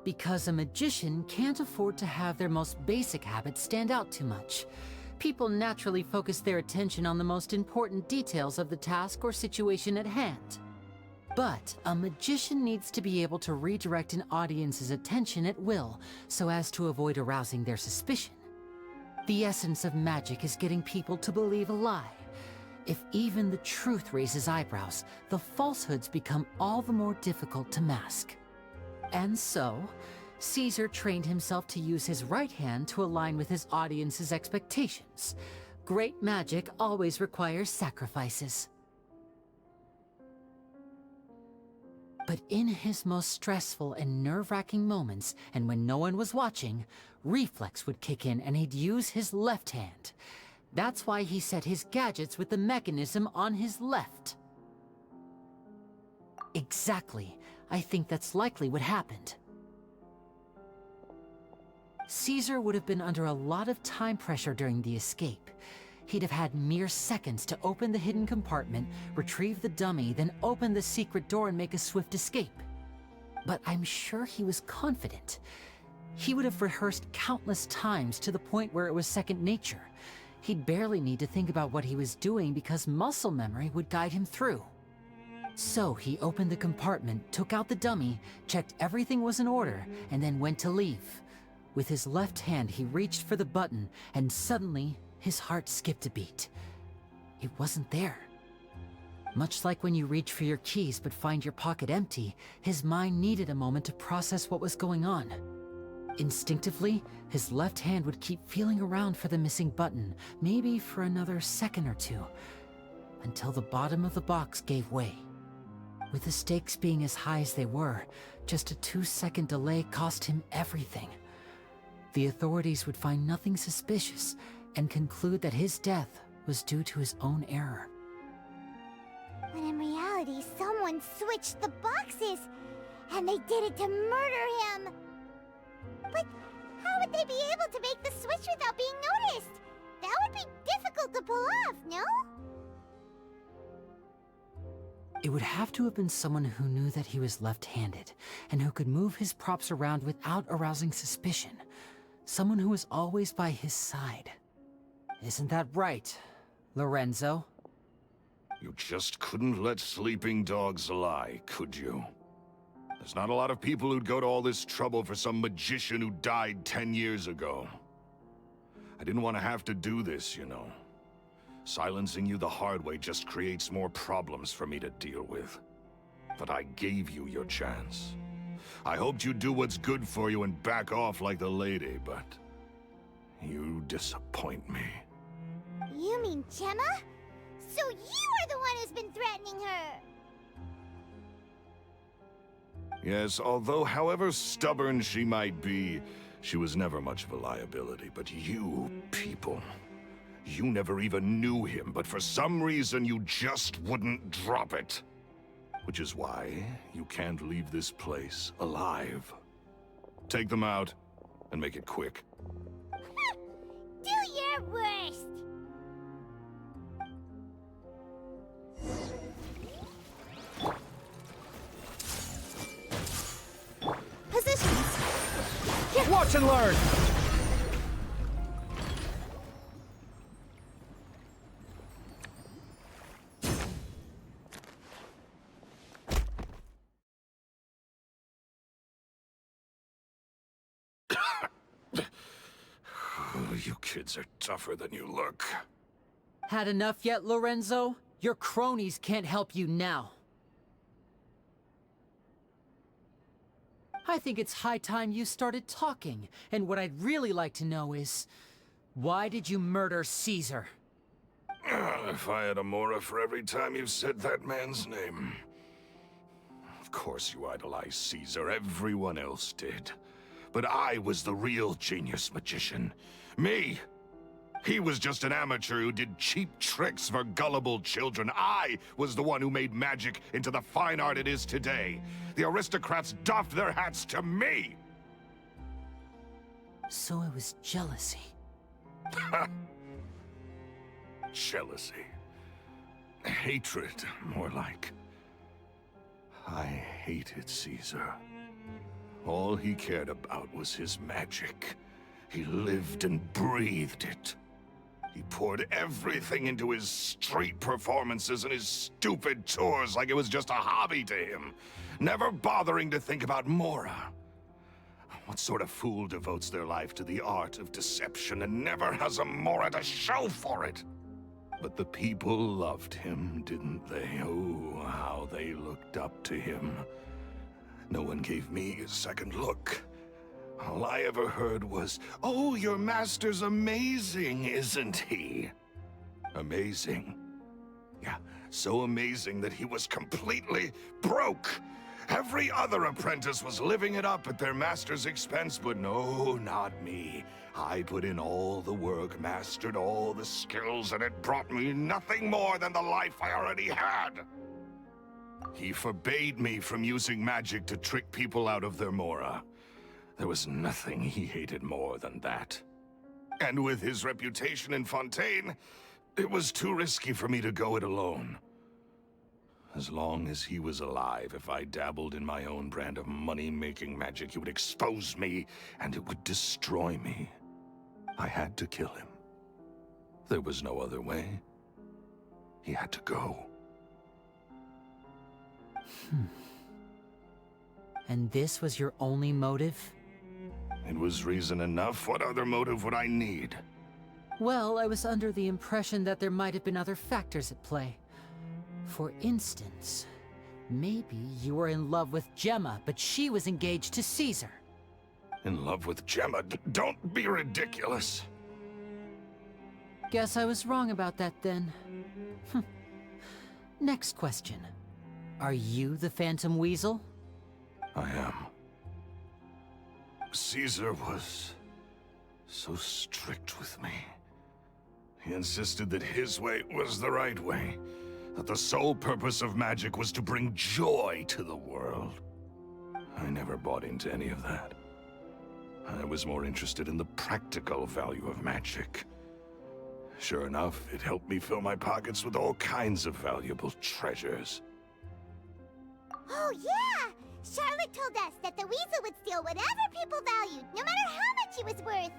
Because a magician can't afford to have their most basic habits stand out too much. People naturally focus their attention on the most important details of the task or situation at hand. But a magician needs to be able to redirect an audience's attention at will, so as to avoid arousing their suspicion. The essence of magic is getting people to believe a lie. If even the truth raises eyebrows, the falsehoods become all the more difficult to mask. And so, Caesar trained himself to use his right hand to align with his audience's expectations. Great magic always requires sacrifices. But in his most stressful and nerve-wracking moments, and when no one was watching, reflex would kick in and he'd use his left hand. That's why he set his gadgets with the mechanism on his left. Exactly. I think that's likely what happened. Caesar would have been under a lot of time pressure during the escape. He'd have had mere seconds to open the hidden compartment, retrieve the dummy, then open the secret door and make a swift escape. But I'm sure he was confident. He would have rehearsed countless times to the point where it was second nature. He'd barely need to think about what he was doing because muscle memory would guide him through. So he opened the compartment, took out the dummy, checked everything was in order, and then went to leave. With his left hand, he reached for the button, and suddenly, his heart skipped a beat. It wasn't there. Much like when you reach for your keys but find your pocket empty, his mind needed a moment to process what was going on. Instinctively, his left hand would keep feeling around for the missing button, maybe for another second or two, until the bottom of the box gave way. With the stakes being as high as they were, just a 2-second delay cost him everything. The authorities would find nothing suspicious and conclude that his death was due to his own error. When in reality, someone switched the boxes, and they did it to murder him. But how would they be able to make the switch without being noticed? That would be difficult to pull off, no? It would have to have been someone who knew that he was left-handed, and who could move his props around without arousing suspicion. Someone who was always by his side. Isn't that right, Lorenzo? You just couldn't let sleeping dogs lie, could you? There's not a lot of people who'd go to all this trouble for some magician who died 10 years ago. I didn't want to have to do this, you know. Silencing you the hard way just creates more problems for me to deal with. But I gave you your chance. I hoped you'd do what's good for you and back off like the lady, but you disappoint me. You mean Gemma? So you are the one who's been threatening her! Yes, although however stubborn she might be, she was never much of a liability. But you people, you never even knew him, but for some reason you just wouldn't drop it. Which is why you can't leave this place alive. Take them out, and make it quick. Do your worst! Positions! Watch and learn! You kids are tougher than you look. Had enough yet, Lorenzo? Your cronies can't help you now. I think it's high time you started talking, and what I'd really like to know is, why did you murder Caesar? If I had a mora for every time you said that man's name. Of course you idolize Caesar, everyone else did. But I was the real genius magician. Me! He was just an amateur who did cheap tricks for gullible children. I was the one who made magic into the fine art it is today. The aristocrats doffed their hats to me! So it was jealousy. Jealousy. Hatred, more like. I hated Caesar. All he cared about was his magic. He lived and breathed it. He poured everything into his street performances and his stupid tours like it was just a hobby to him, never bothering to think about Mora. What sort of fool devotes their life to the art of deception and never has a Mora to show for it? But the people loved him, didn't they? Oh, how they looked up to him. No one gave me a second look. All I ever heard was, "Oh, your master's amazing, isn't he?" Amazing. Yeah, so amazing that he was completely broke. Every other apprentice was living it up at their master's expense, but no, not me. I put in all the work, mastered all the skills, and it brought me nothing more than the life I already had. He forbade me from using magic to trick people out of their Mora. There was nothing he hated more than that. And with his reputation in Fontaine, it was too risky for me to go it alone. As long as he was alive, if I dabbled in my own brand of money-making magic, he would expose me, and it would destroy me. I had to kill him. There was no other way. He had to go. And this was your only motive? It was reason enough. What other motive would I need? Well, I was under the impression that there might have been other factors at play. For instance, maybe you were in love with Gemma, but she was engaged to Caesar. In love with Gemma? Don't be ridiculous. Guess I was wrong about that then. Next question. Are you the Phantom Weasel? I am. Caesar was so strict with me. He insisted that his way was the right way, that the sole purpose of magic was to bring joy to the world. I never bought into any of that. I was more interested in the practical value of magic. Sure enough, it helped me fill my pockets with all kinds of valuable treasures. Oh, yeah! Charlotte told us that the weasel would steal whatever people valued, no matter how much it was worth.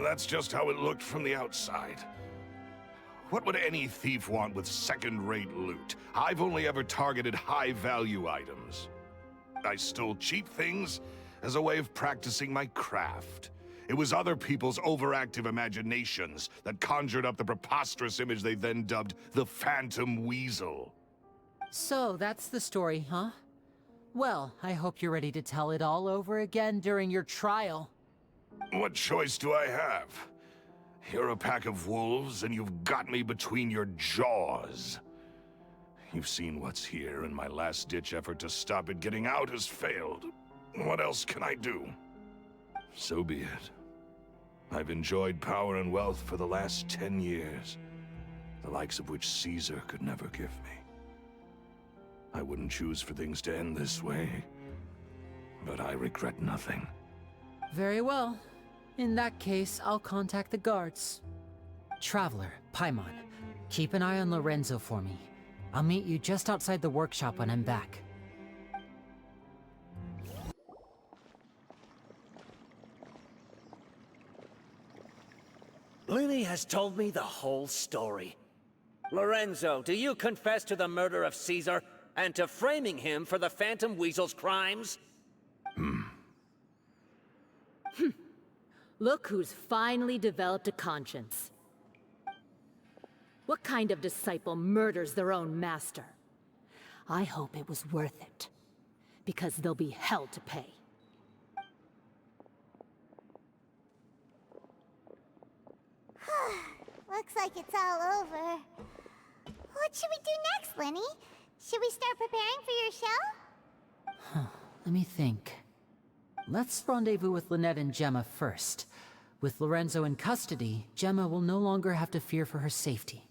That's just how it looked from the outside. What would any thief want with second-rate loot? I've only ever targeted high-value items. I stole cheap things as a way of practicing my craft. It was other people's overactive imaginations that conjured up the preposterous image they then dubbed the Phantom Weasel. So, that's the story, huh? Well, I hope you're ready to tell it all over again during your trial. What choice do I have? You're a pack of wolves, and you've got me between your jaws. You've seen what's here, and my last-ditch effort to stop it getting out has failed. What else can I do? So be it. I've enjoyed power and wealth for the last 10 years, the likes of which Caesar could never give me. I wouldn't choose for things to end this way, but I regret nothing. Very well. In that case, I'll contact the guards. Traveler, Paimon, keep an eye on Lorenzo for me. I'll meet you just outside the workshop when I'm back. Lyney has told me the whole story. Lorenzo, do you confess to the murder of Caesar and to framing him for the Phantom Weasel's crimes? Look who's finally developed a conscience. What kind of disciple murders their own master? I hope it was worth it, because they'll be hell to pay. Looks like it's all over. What should we do next, Lyney? Should we start preparing for your show? Let me think. Let's rendezvous with Lynette and Gemma first. With Lorenzo in custody, Gemma will no longer have to fear for her safety.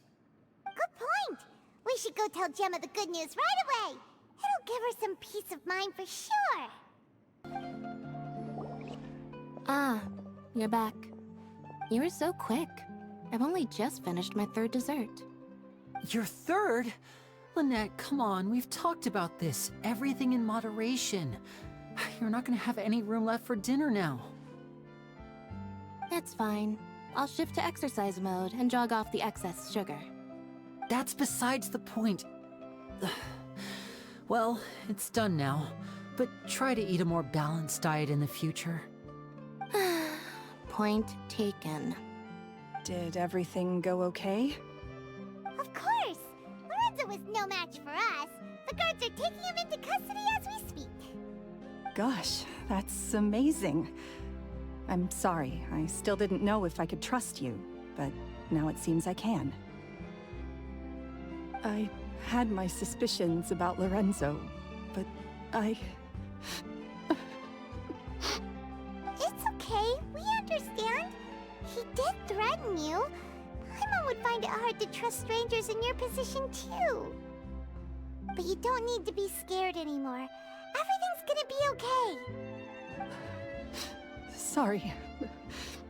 Good point. We should go tell Gemma the good news right away. It'll give her some peace of mind for sure. Ah, you're back. You were so quick. I've only just finished my 3rd dessert. Your 3rd? Lynette, come on, we've talked about this. Everything in moderation. You're not gonna have any room left for dinner now. It's fine. I'll shift to exercise mode and jog off the excess sugar. That's besides the point. Well, it's done now, but try to eat a more balanced diet in the future. Point taken. Did everything go okay? Of course! Lorenzo was no match for us. The guards are taking him into custody as we speak. Gosh, that's amazing. I'm sorry, I still didn't know if I could trust you, but now it seems I can. I had my suspicions about Lorenzo, but It's okay, we understand. He did threaten you. Paimon would find it hard to trust strangers in your position too. But you don't need to be scared anymore. Everything's gonna be okay.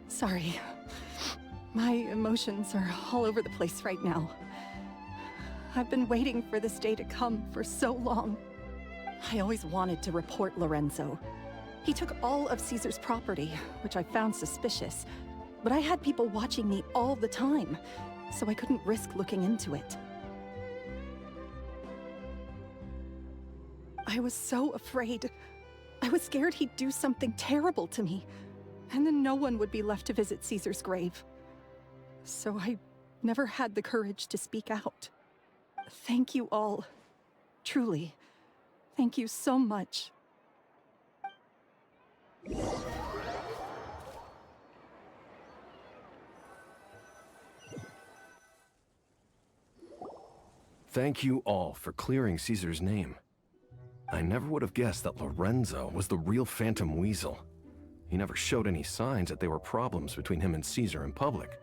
Sorry. My emotions are all over the place right now. I've been waiting for this day to come for so long. I always wanted to report Lorenzo. He took all of Caesar's property, which I found suspicious, but I had people watching me all the time, so I couldn't risk looking into it. I was so afraid. I was scared he'd do something terrible to me, and then no one would be left to visit Caesar's grave. So I never had the courage to speak out. Thank you all. Truly. Thank you so much. Thank you all for clearing Caesar's name. I never would have guessed that Lorenzo was the real Phantom Weasel. He never showed any signs that there were problems between him and Caesar in public.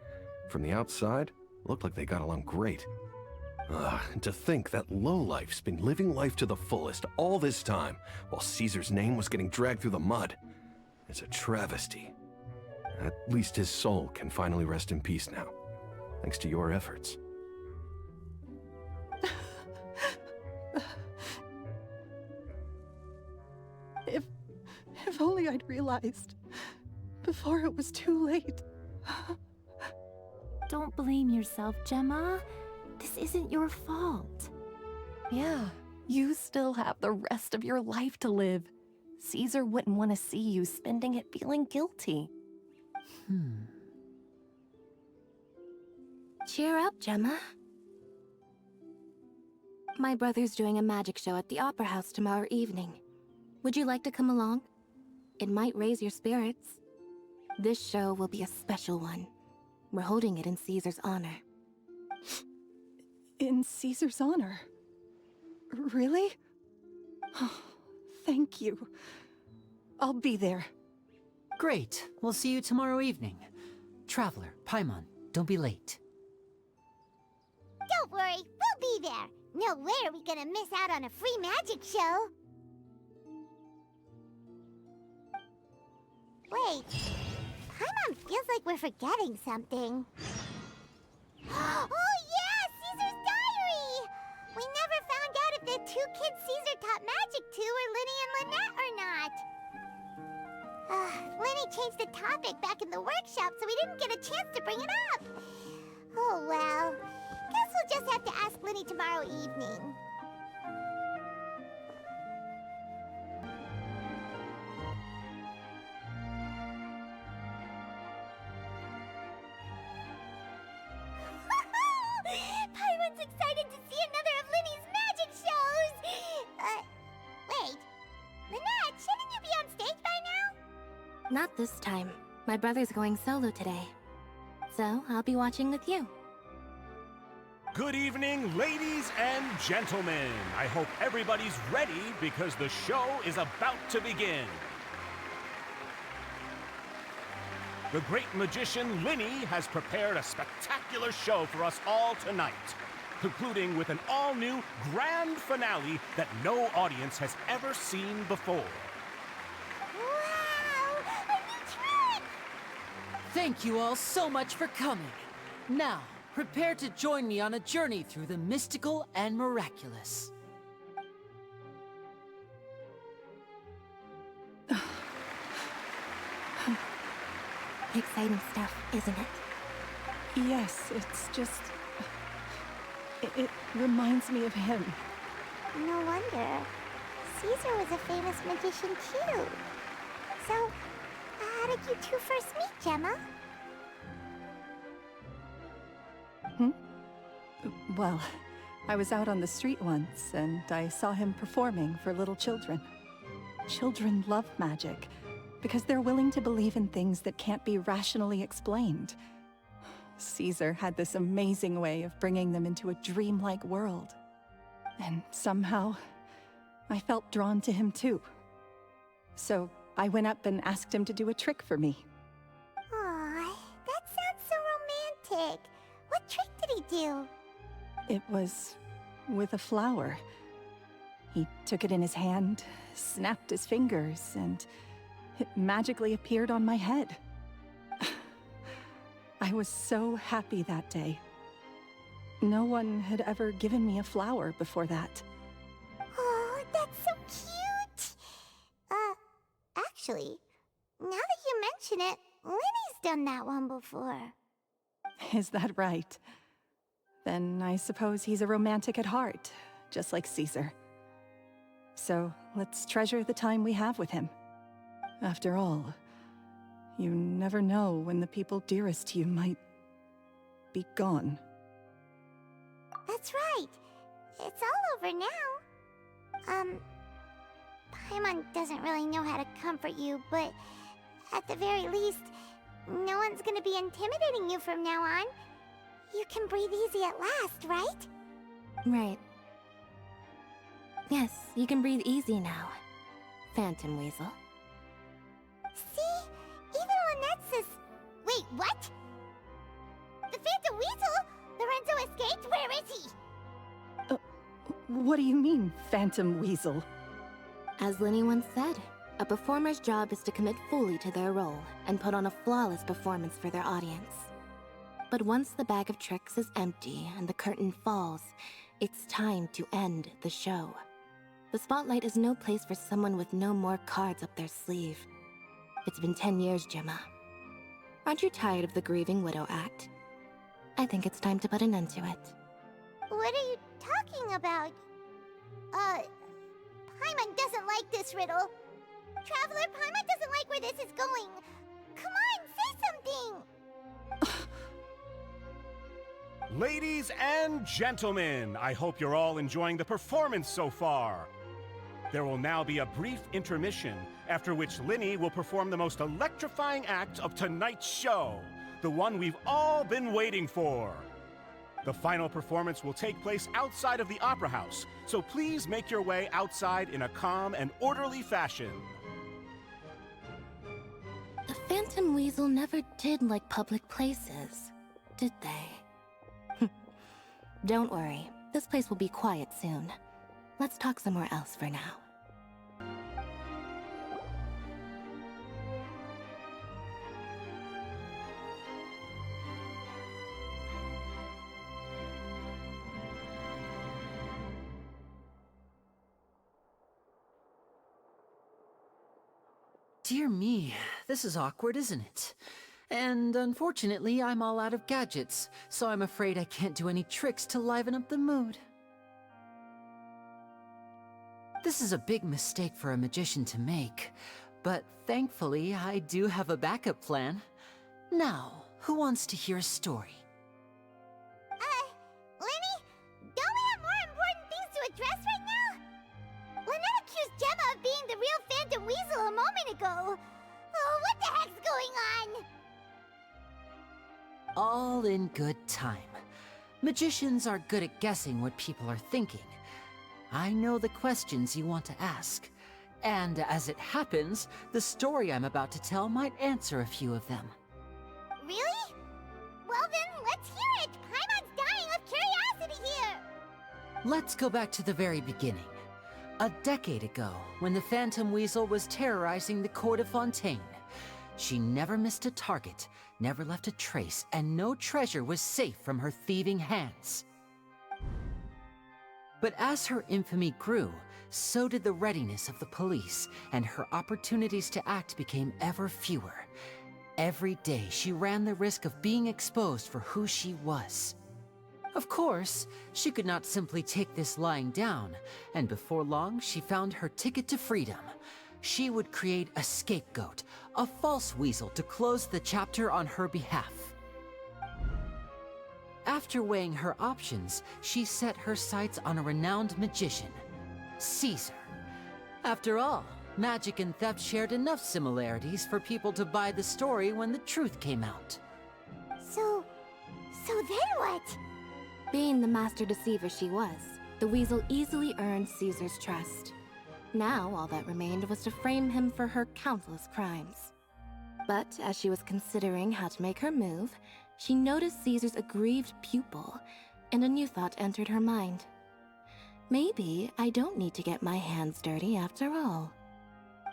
From the outside, it looked like they got along great. And to think that lowlife's been living life to the fullest all this time, while Caesar's name was getting dragged through the mud. It's a travesty. At least his soul can finally rest in peace now, thanks to your efforts. If only I'd realized before it was too late. Don't blame yourself, Gemma. This isn't your fault. Yeah, you still have the rest of your life to live. Caesar wouldn't want to see you spending it feeling guilty. Cheer up, Gemma. My brother's doing a magic show at the Opera House tomorrow evening. Would you like to come along? It might raise your spirits. This show will be a special one. We're holding it in Caesar's honor. In Caesar's honor? Really? Oh, thank you. I'll be there. Great. We'll see you tomorrow evening. Traveler, Paimon, don't be late. Don't worry, we'll be there. No way are we gonna miss out on a free magic show. Wait, Paimon feels like we're forgetting something. Oh yeah, Caesar's diary! We never found out if the 2 kids Caesar taught magic to were Lyney and Lynette or not. Lyney changed the topic back in the workshop, so we didn't get a chance to bring it up. Oh well, guess we'll just have to ask Lyney tomorrow evening. Paimon's excited to see another of Lyney's magic shows! Wait. Lynette, shouldn't you be on stage by now? Not this time. My brother's going solo today. So, I'll be watching with you. Good evening, ladies and gentlemen. I hope everybody's ready because the show is about to begin. The great magician Lyney has prepared a spectacular show for us all tonight, concluding with an all-new grand finale that no audience has ever seen before. Wow! A new trick! Thank you all so much for coming. Now, prepare to join me on a journey through the mystical and miraculous. Exciting stuff, isn't it? Yes, it's just... It reminds me of him. No wonder. Caesar was a famous magician too. So, how did you two first meet, Gemma? Well, I was out on the street once, and I saw him performing for little children. Children love magic, because they're willing to believe in things that can't be rationally explained. Caesar had this amazing way of bringing them into a dreamlike world. And somehow, I felt drawn to him too. So I went up and asked him to do a trick for me. Aw, that sounds so romantic. What trick did he do? It was with a flower. He took it in his hand, snapped his fingers, and it magically appeared on my head. I was so happy that day. No one had ever given me a flower before that. Oh, that's so cute! Actually, now that you mention it, Lyney's done that one before. Is that right? Then I suppose he's a romantic at heart, just like Caesar. So let's treasure the time we have with him. After all, you never know when the people dearest to you might be gone. That's right. It's all over now. Paimon doesn't really know how to comfort you, but at the very least, no one's gonna be intimidating you from now on. You can breathe easy at last, right? Right. Yes, you can breathe easy now, Phantom Weasel. See? Even Lynette says... Wait, what? The Phantom Weasel? Lorenzo escaped? Where is he? What do you mean, Phantom Weasel? As Lyney once said, a performer's job is to commit fully to their role and put on a flawless performance for their audience. But once the bag of tricks is empty and the curtain falls, it's time to end the show. The spotlight is no place for someone with no more cards up their sleeve. It's been 10 years, Gemma. Aren't you tired of the grieving widow act? I think it's time to put an end to it. What are you talking about? Paimon doesn't like this riddle. Traveler, Paimon doesn't like where this is going. Come on, say something! Ladies and gentlemen, I hope you're all enjoying the performance so far. There will now be a brief intermission, after which Lyney will perform the most electrifying act of tonight's show, the one we've all been waiting for. The final performance will take place outside of the Opera House, so please make your way outside in a calm and orderly fashion. The Phantom Weasel never did like public places, did they? Don't worry, this place will be quiet soon. Let's talk somewhere else for now. Dear me, this is awkward, isn't it? And unfortunately, I'm all out of gadgets, so I'm afraid I can't do any tricks to liven up the mood. This is a big mistake for a magician to make, but thankfully, I do have a backup plan. Now, who wants to hear a story? Lyney, don't we have more important things to address right now? Lynette accused Gemma of being the real Phantom Weasel a moment ago. Oh, what the heck's going on? All in good time. Magicians are good at guessing what people are thinking. I know the questions you want to ask. And as it happens, the story I'm about to tell might answer a few of them. Really? Well then, let's hear it! Paimon's dying of curiosity here! Let's go back to the very beginning. A decade ago, when the Phantom Weasel was terrorizing the court of Fontaine. She never missed a target, never left a trace, and no treasure was safe from her thieving hands. But as her infamy grew, so did the readiness of the police, and her opportunities to act became ever fewer. Every day, she ran the risk of being exposed for who she was. Of course, she could not simply take this lying down, and before long, she found her ticket to freedom. She would create a scapegoat, a false weasel to close the chapter on her behalf. After weighing her options, she set her sights on a renowned magician, Caesar. After all, magic and theft shared enough similarities for people to buy the story when the truth came out. So then what? Being the master deceiver she was, the weasel easily earned Caesar's trust. Now, all that remained was to frame him for her countless crimes. But as she was considering how to make her move, she noticed Caesar's aggrieved pupil, and a new thought entered her mind. Maybe I don't need to get my hands dirty after all.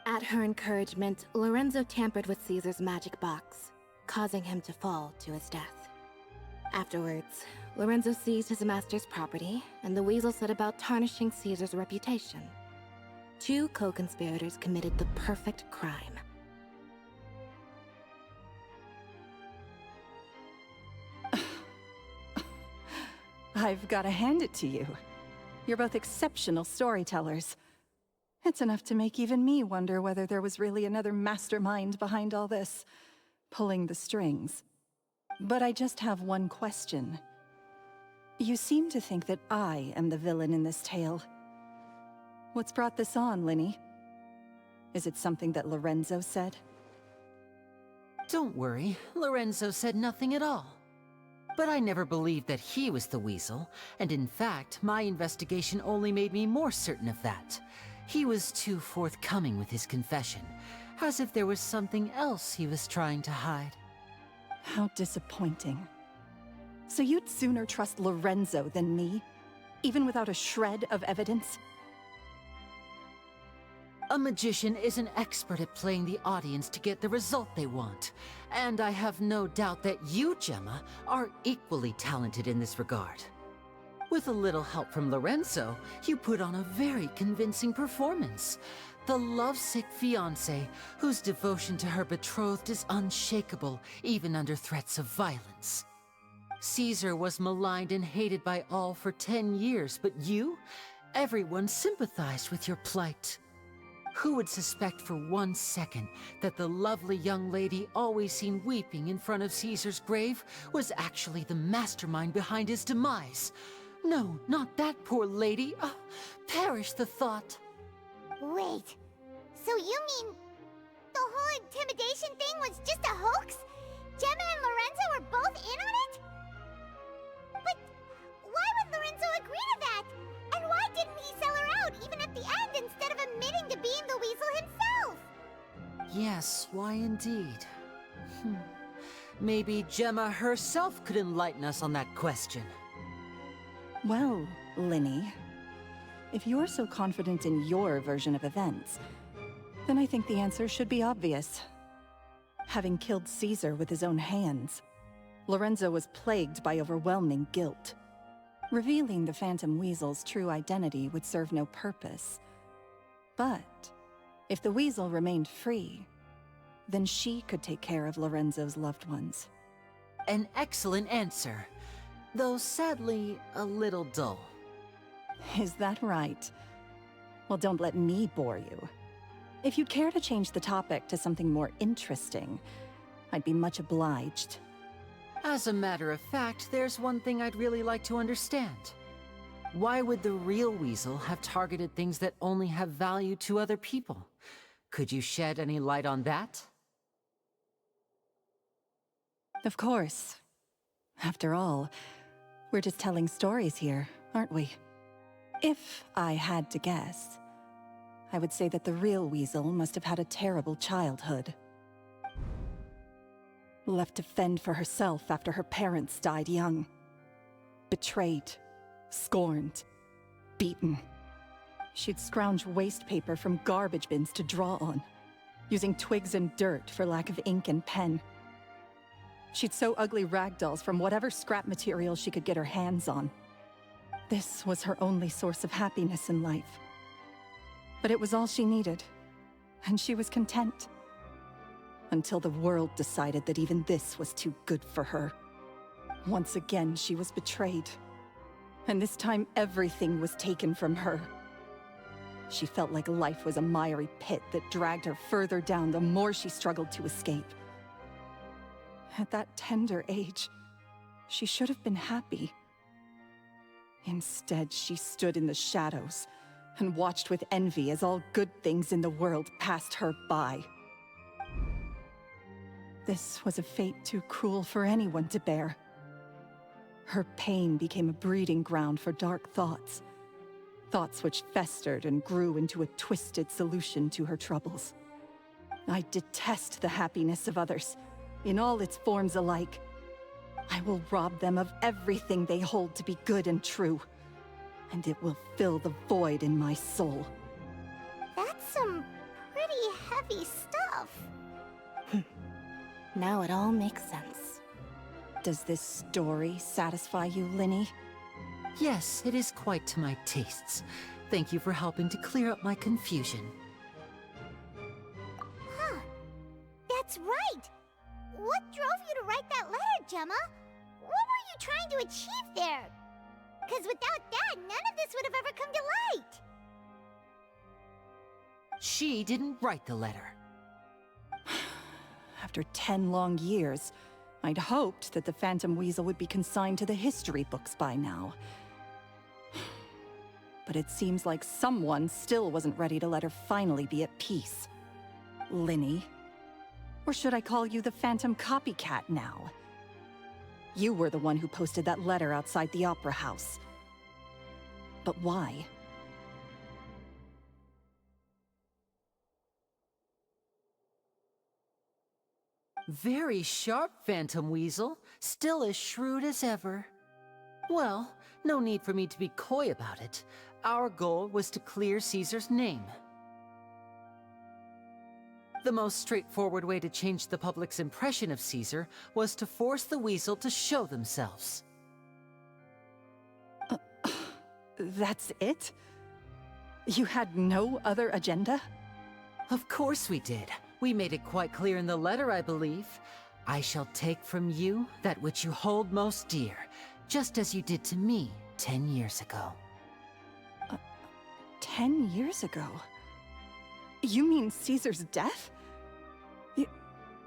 At her encouragement, Lorenzo tampered with Caesar's magic box, causing him to fall to his death. Afterwards, Lorenzo seized his master's property, and the weasel set about tarnishing Caesar's reputation. Two co-conspirators committed the perfect crime. I've got to hand it to you. You're both exceptional storytellers. It's enough to make even me wonder whether there was really another mastermind behind all this, pulling the strings. But I just have one question. You seem to think that I am the villain in this tale. What's brought this on, Lyney? Is it something that Lorenzo said? Don't worry, Lorenzo said nothing at all. But I never believed that he was the weasel, and in fact, my investigation only made me more certain of that. He was too forthcoming with his confession, as if there was something else he was trying to hide. How disappointing. So you'd sooner trust Lorenzo than me, even without a shred of evidence? A magician is an expert at playing the audience to get the result they want. And I have no doubt that you, Gemma, are equally talented in this regard. With a little help from Lorenzo, you put on a very convincing performance. The lovesick fiancé, whose devotion to her betrothed is unshakable, even under threats of violence. Caesar was maligned and hated by all for 10 years, but you? Everyone sympathized with your plight. Who would suspect for 1 second that the lovely young lady always seen weeping in front of Caesar's grave was actually the mastermind behind his demise? No, not that poor lady. Perish the thought. Wait, so you mean the whole intimidation thing was just a hoax? Gemma and Lorenzo were both in on it? But why would Lorenzo agree to that? And why didn't he sell her out even at the end instead of admitting to being the weasel himself? Yes, why indeed? Maybe Gemma herself could enlighten us on that question. Well, Lyney, if you're so confident in your version of events, then I think the answer should be obvious. Having killed Caesar with his own hands, Lorenzo was plagued by overwhelming guilt. Revealing the Phantom Weasel's true identity would serve no purpose. But if the Weasel remained free, then she could take care of Lorenzo's loved ones. An excellent answer, though sadly a little dull. Is that right? Well, don't let me bore you. If you'd care to change the topic to something more interesting, I'd be much obliged. As a matter of fact, there's one thing I'd really like to understand. Why would the real weasel have targeted things that only have value to other people? Could you shed any light on that? Of course. After all, we're just telling stories here, aren't we? If I had to guess, I would say that the real weasel must have had a terrible childhood. Left to fend for herself after her parents died young. Betrayed, scorned, beaten. She'd scrounge waste paper from garbage bins to draw on, using twigs and dirt for lack of ink and pen. She'd sew ugly ragdolls from whatever scrap material she could get her hands on. This was her only source of happiness in life. But it was all she needed, and she was content. Until the world decided that even this was too good for her. Once again, she was betrayed. And this time, everything was taken from her. She felt like life was a miry pit that dragged her further down the more she struggled to escape. At that tender age, she should have been happy. Instead, she stood in the shadows and watched with envy as all good things in the world passed her by. This was a fate too cruel for anyone to bear. Her pain became a breeding ground for dark thoughts. Thoughts which festered and grew into a twisted solution to her troubles. I detest the happiness of others, in all its forms alike. I will rob them of everything they hold to be good and true, and it will fill the void in my soul. That's some pretty heavy stuff. Now it all makes sense. Does this story satisfy you, Lyney? Yes, it is quite to my tastes. Thank you for helping to clear up my confusion. Huh. That's right. What drove you to write that letter, Gemma? What were you trying to achieve there? Because without that, none of this would have ever come to light. She didn't write the letter. After 10 long years, I'd hoped that the Phantom Weasel would be consigned to the history books by now. But it seems like someone still wasn't ready to let her finally be at peace. Lyney. Or should I call you the Phantom Copycat now? You were the one who posted that letter outside the Opera House. But why? Very sharp, Phantom Weasel. Still as shrewd as ever. Well, no need for me to be coy about it. Our goal was to clear Caesar's name. The most straightforward way to change the public's impression of Caesar was to force the Weasel to show themselves. That's it? You had no other agenda? Of course we did. We made it quite clear in the letter, I believe. I shall take from you that which you hold most dear, just as you did to me 10 years ago. 10 years ago? You mean Caesar's death?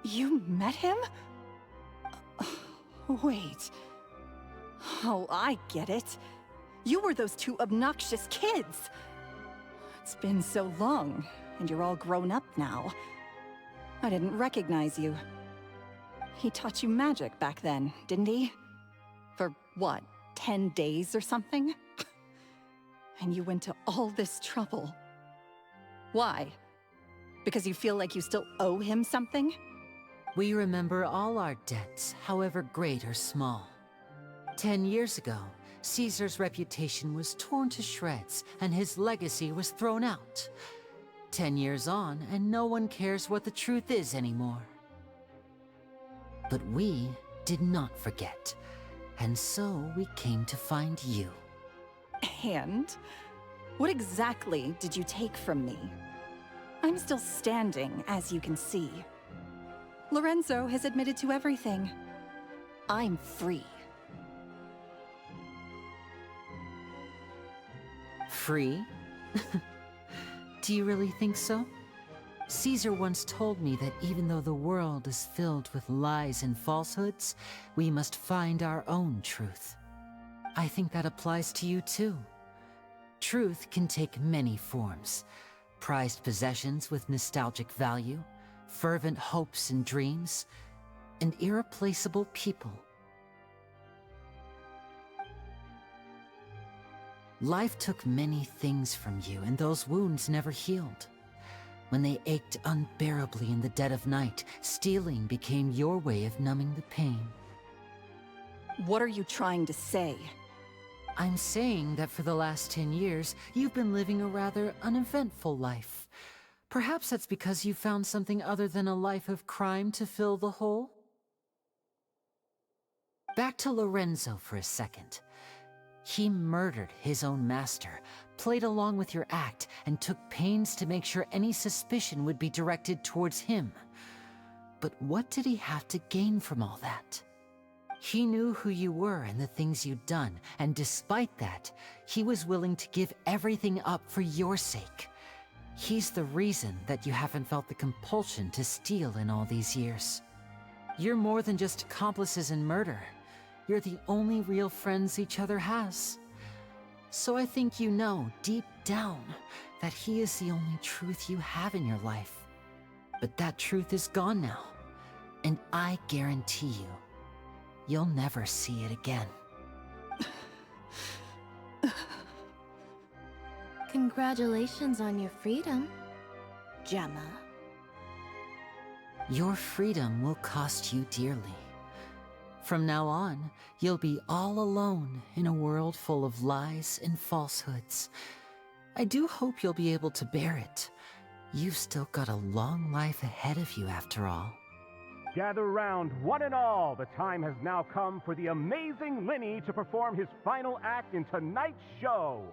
You met him? Wait. Oh, I get it. You were those two obnoxious kids. It's been so long, and you're all grown up now. I didn't recognize you. He taught you magic back then, didn't he? For what, 10 days or something? And you went to all this trouble. Why? Because you feel like you still owe him something? We remember all our debts, however great or small. 10 years ago, Caesar's reputation was torn to shreds, and his legacy was thrown out. 10 years on, and no one cares what the truth is anymore. But we did not forget, and so we came to find you. And? What exactly did you take from me? I'm still standing, as you can see. Lorenzo has admitted to everything. I'm free. Free? Do you really think so? Caesar once told me that even though the world is filled with lies and falsehoods, we must find our own truth. I think that applies to you too. Truth can take many forms. Prized possessions with nostalgic value, fervent hopes and dreams, and irreplaceable people. Life took many things from you, and those wounds never healed. When they ached unbearably in the dead of night, stealing became your way of numbing the pain. What are you trying to say? I'm saying that for the last 10 years, you've been living a rather uneventful life. Perhaps that's because you found something other than a life of crime to fill the hole? Back to Lorenzo for a second. He murdered his own master, played along with your act, and took pains to make sure any suspicion would be directed towards him. But what did he have to gain from all that? He knew who you were and the things you'd done, and despite that, he was willing to give everything up for your sake. He's the reason that you haven't felt the compulsion to steal in all these years. You're more than just accomplices in murder. You're the only real friends each other has. So I think you know, deep down, that he is the only truth you have in your life. But that truth is gone now, and I guarantee you, you'll never see it again. Congratulations on your freedom, Gemma. Your freedom will cost you dearly. From now on, you'll be all alone in a world full of lies and falsehoods. I do hope you'll be able to bear it. You've still got a long life ahead of you after all. Gather round, one and all. The time has now come for the amazing Lyney to perform his final act in tonight's show.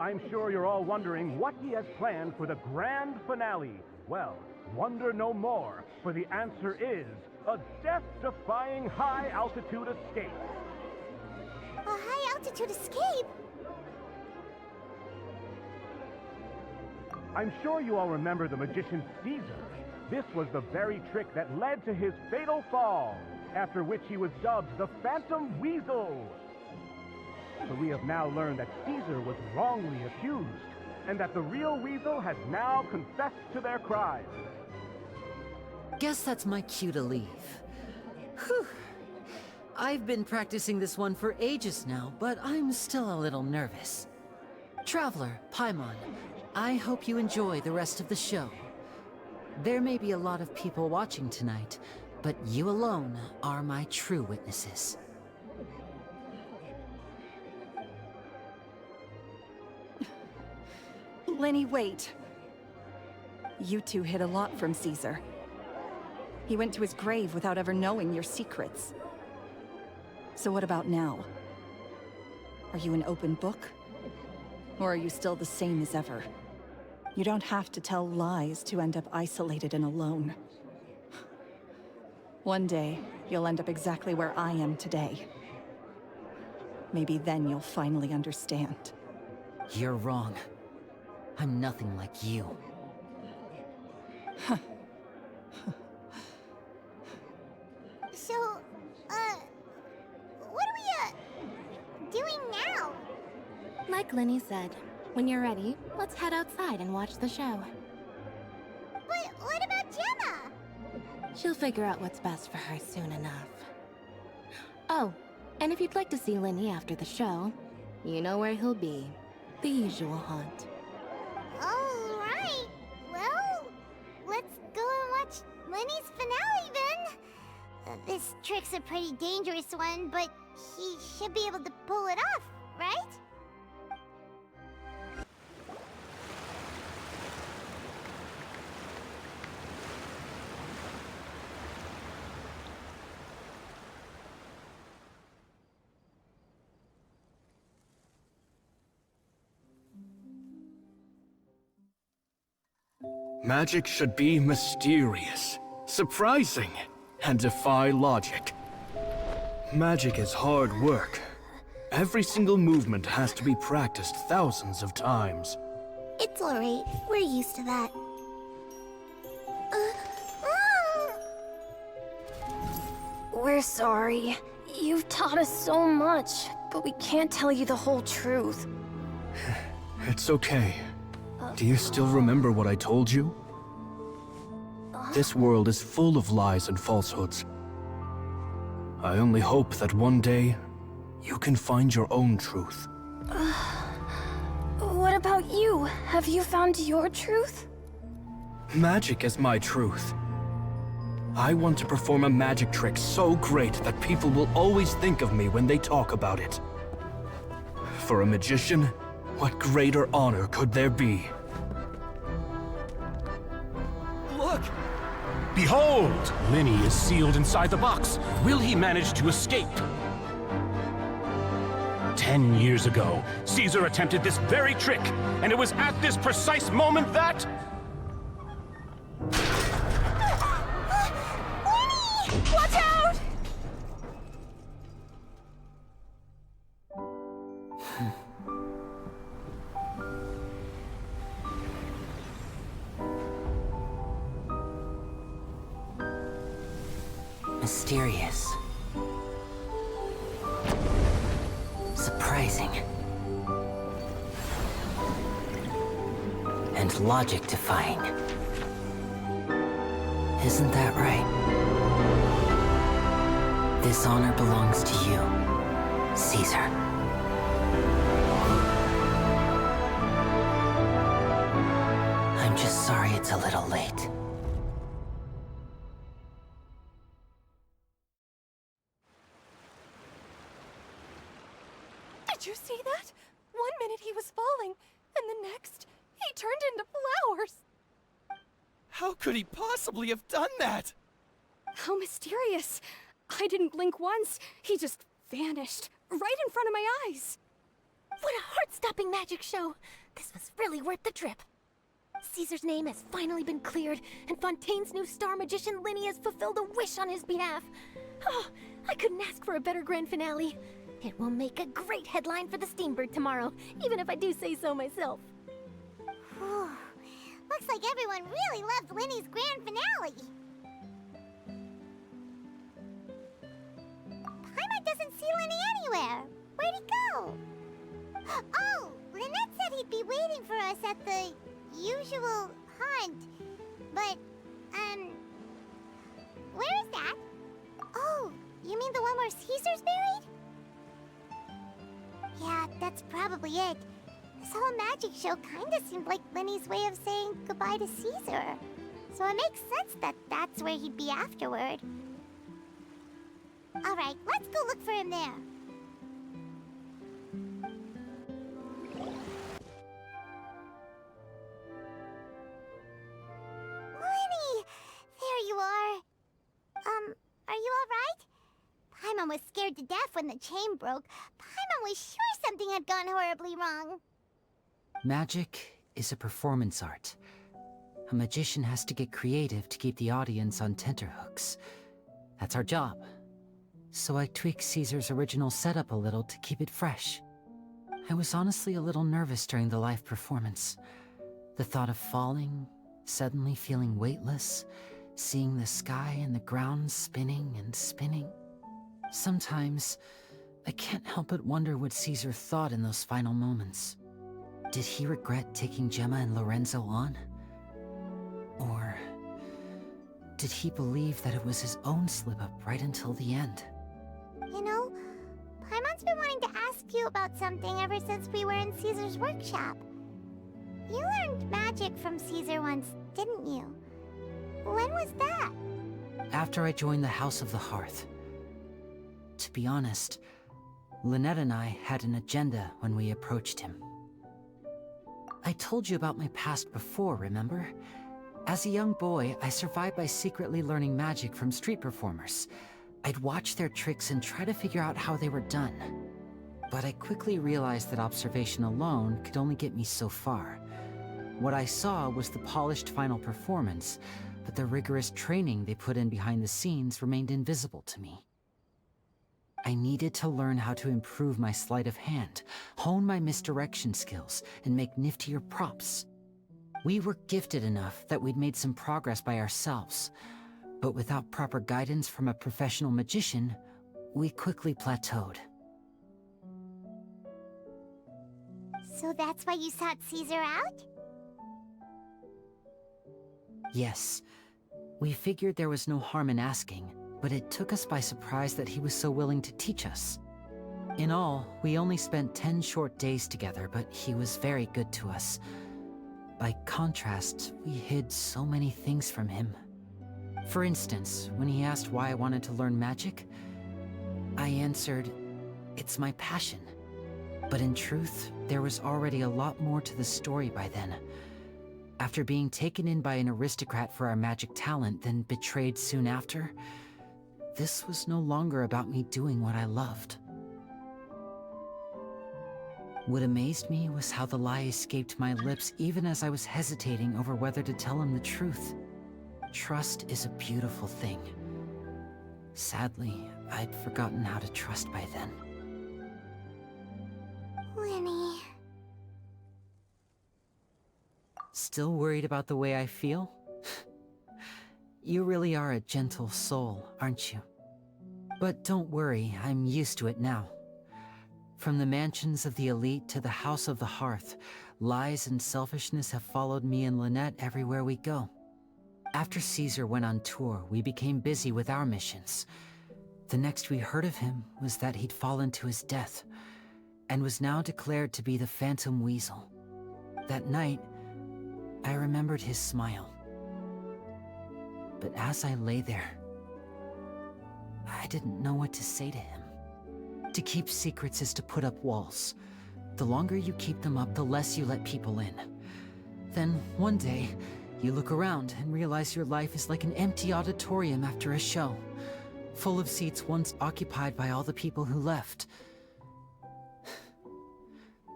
I'm sure you're all wondering what he has planned for the grand finale. Well, wonder no more, for the answer is a death-defying high-altitude escape. A high-altitude escape? I'm sure you all remember the magician Caesar. This was the very trick that led to his fatal fall, after which he was dubbed the Phantom Weasel. But we have now learned that Caesar was wrongly accused, and that the real Weasel has now confessed to their crimes. Guess that's my cue to leave. Whew. I've been practicing this one for ages now, but I'm still a little nervous. Traveler, Paimon, I hope you enjoy the rest of the show. There may be a lot of people watching tonight, but you alone are my true witnesses. Lyney, wait. You two hid a lot from Caesar. He went to his grave without ever knowing your secrets. So what about now? Are you an open book? Or are you still the same as ever? You don't have to tell lies to end up isolated and alone. One day, you'll end up exactly where I am today. Maybe then you'll finally understand. You're wrong. I'm nothing like you. So, what are we, doing now? Like Lyney said, when you're ready, let's head outside and watch the show. But what about Gemma? She'll figure out what's best for her soon enough. Oh, and if you'd like to see Lyney after the show, you know where he'll be. The usual haunt. Alright, well, let's go and watch Lyney's finale then. This trick's a pretty dangerous one, but he should be able to pull it off, right? Magic should be mysterious, surprising, and defy logic. Magic is hard work. Every single movement has to be practiced thousands of times. It's alright, we're used to that. We're sorry. You've taught us so much, but we can't tell you the whole truth. It's okay. Do you still remember what I told you? This world is full of lies and falsehoods. I only hope that one day, you can find your own truth. What about you? Have you found your truth? Magic is my truth. I want to perform a magic trick so great that people will always think of me when they talk about it. For a magician, what greater honor could there be? Look! Behold! Lyney is sealed inside the box. Will he manage to escape? 10 years ago, Caesar attempted this very trick, and it was at this precise moment that... Watch out! Mysterious. Surprising. And logic-defying. Isn't that right? This honor belongs to you, Caesar. I'm just sorry it's a little late. Did you see that? 1 minute he was falling, and the next, he turned into flowers. How could he possibly have done that? How mysterious. I didn't blink once. He just vanished, right in front of my eyes. What a heart-stopping magic show! This was really worth the trip. Caesar's name has finally been cleared, and Fontaine's new star magician Lyney has fulfilled a wish on his behalf. Oh, I couldn't ask for a better grand finale. It will make a great headline for the Steambird tomorrow, even if I do say so myself. Whew. Looks like everyone really loved Lyney's grand finale. Paimon doesn't see Lyney anywhere. Where'd he go? Oh, Lynette said he'd be waiting for us at the usual haunt. But, where is that? Oh, you mean the one where Caesar's buried? Yeah, that's probably it. This whole magic show kinda seemed like Lyney's way of saying goodbye to Caesar. So it makes sense that that's where he'd be afterward. Alright, let's go look for him there. Lyney! There you are. Are you alright? Paimon was scared to death when the chain broke. Paimon was sure something had gone horribly wrong. Magic is a performance art. A magician has to get creative to keep the audience on tenterhooks. That's our job. So I tweaked Caesar's original setup a little to keep it fresh. I was honestly a little nervous during the live performance. The thought of falling, suddenly feeling weightless, seeing the sky and the ground spinning and spinning. Sometimes, I can't help but wonder what Caesar thought in those final moments. Did he regret taking Gemma and Lorenzo on? Or did he believe that it was his own slip-up right until the end? You know, Paimon's been wanting to ask you about something ever since we were in Caesar's workshop. You learned magic from Caesar once, didn't you? When was that? After I joined the House of the Hearth. To be honest, Lynette and I had an agenda when we approached him. I told you about my past before, remember? As a young boy, I survived by secretly learning magic from street performers. I'd watch their tricks and try to figure out how they were done. But I quickly realized that observation alone could only get me so far. What I saw was the polished final performance, but the rigorous training they put in behind the scenes remained invisible to me. I needed to learn how to improve my sleight of hand, hone my misdirection skills, and make niftier props. We were gifted enough that we'd made some progress by ourselves, but without proper guidance from a professional magician, we quickly plateaued. So that's why you sought Caesar out? Yes. We figured there was no harm in asking, but it took us by surprise that he was so willing to teach us. In all, we only spent 10 short days together, but he was very good to us. by contrast, we hid so many things from him. For instance, when he asked why I wanted to learn magic, I answered, it's my passion. But in truth, there was already a lot more to the story by then. After being taken in by an aristocrat for our magic talent, then betrayed soon after, this was no longer about me doing what I loved. What amazed me was how the lie escaped my lips even as I was hesitating over whether to tell him the truth. Trust is a beautiful thing. Sadly, I'd forgotten how to trust by then. Lyney. Still worried about the way I feel? You really are a gentle soul, aren't you? But don't worry, I'm used to it now. From the mansions of the elite to the House of the Hearth, lies and selfishness have followed me and Lynette everywhere we go. After Caesar went on tour, we became busy with our missions. The next we heard of him was that he'd fallen to his death, and was now declared to be the Phantom Weasel. That night, I remembered his smile. But as I lay there, I didn't know what to say to him. To keep secrets is to put up walls. The longer you keep them up, the less you let people in. Then, one day, you look around and realize your life is like an empty auditorium after a show, full of seats once occupied by all the people who left.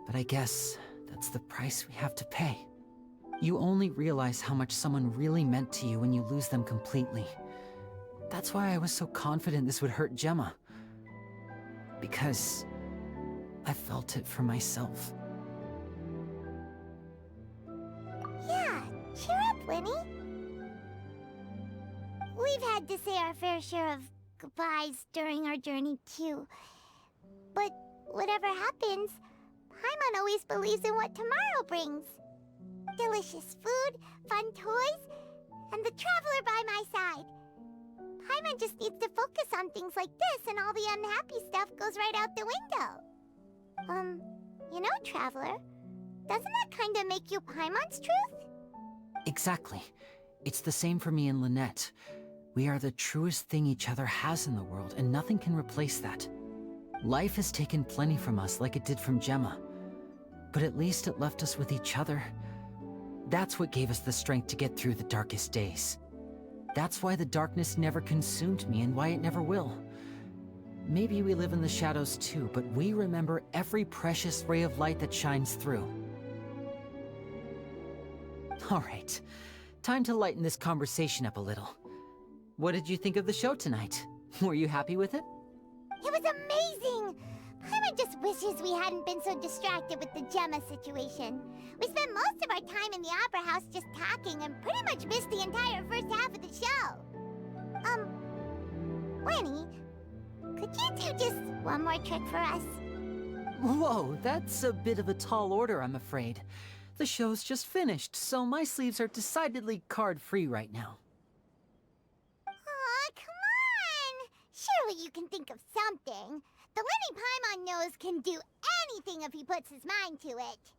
But I guess that's the price we have to pay. You only realize how much someone really meant to you when you lose them completely. That's why I was so confident this would hurt Gemma. Because I felt it for myself. Yeah, cheer up, Lyney. We've had to say our fair share of goodbyes during our journey, too. But whatever happens, Paimon always believes in what tomorrow brings. Delicious food, fun toys, and the Traveler by my side. Paimon just needs to focus on things like this, and all the unhappy stuff goes right out the window. You know, Traveler, doesn't that kinda make you Paimon's truth? Exactly. It's the same for me and Lynette. We are the truest thing each other has in the world, and nothing can replace that. Life has taken plenty from us, like it did from Gemma. But at least it left us with each other. That's what gave us the strength to get through the darkest days. That's why the darkness never consumed me, and why it never will. Maybe we live in the shadows too, but we remember every precious ray of light that shines through. All right, time to lighten this conversation up a little. What did you think of the show tonight? Were you happy with it? It was amazing! Paimon just wishes we hadn't been so distracted with the Gemma situation. We spent most of our time in the Opera House just talking and pretty much missed the entire first half of the show. Lyney, could you do just one more trick for us? Whoa, that's a bit of a tall order, I'm afraid. The show's just finished, so my sleeves are decidedly card-free right now. Aw, come on! Surely you can think of something. The Lyney Paimon knows can do anything if he puts his mind to it.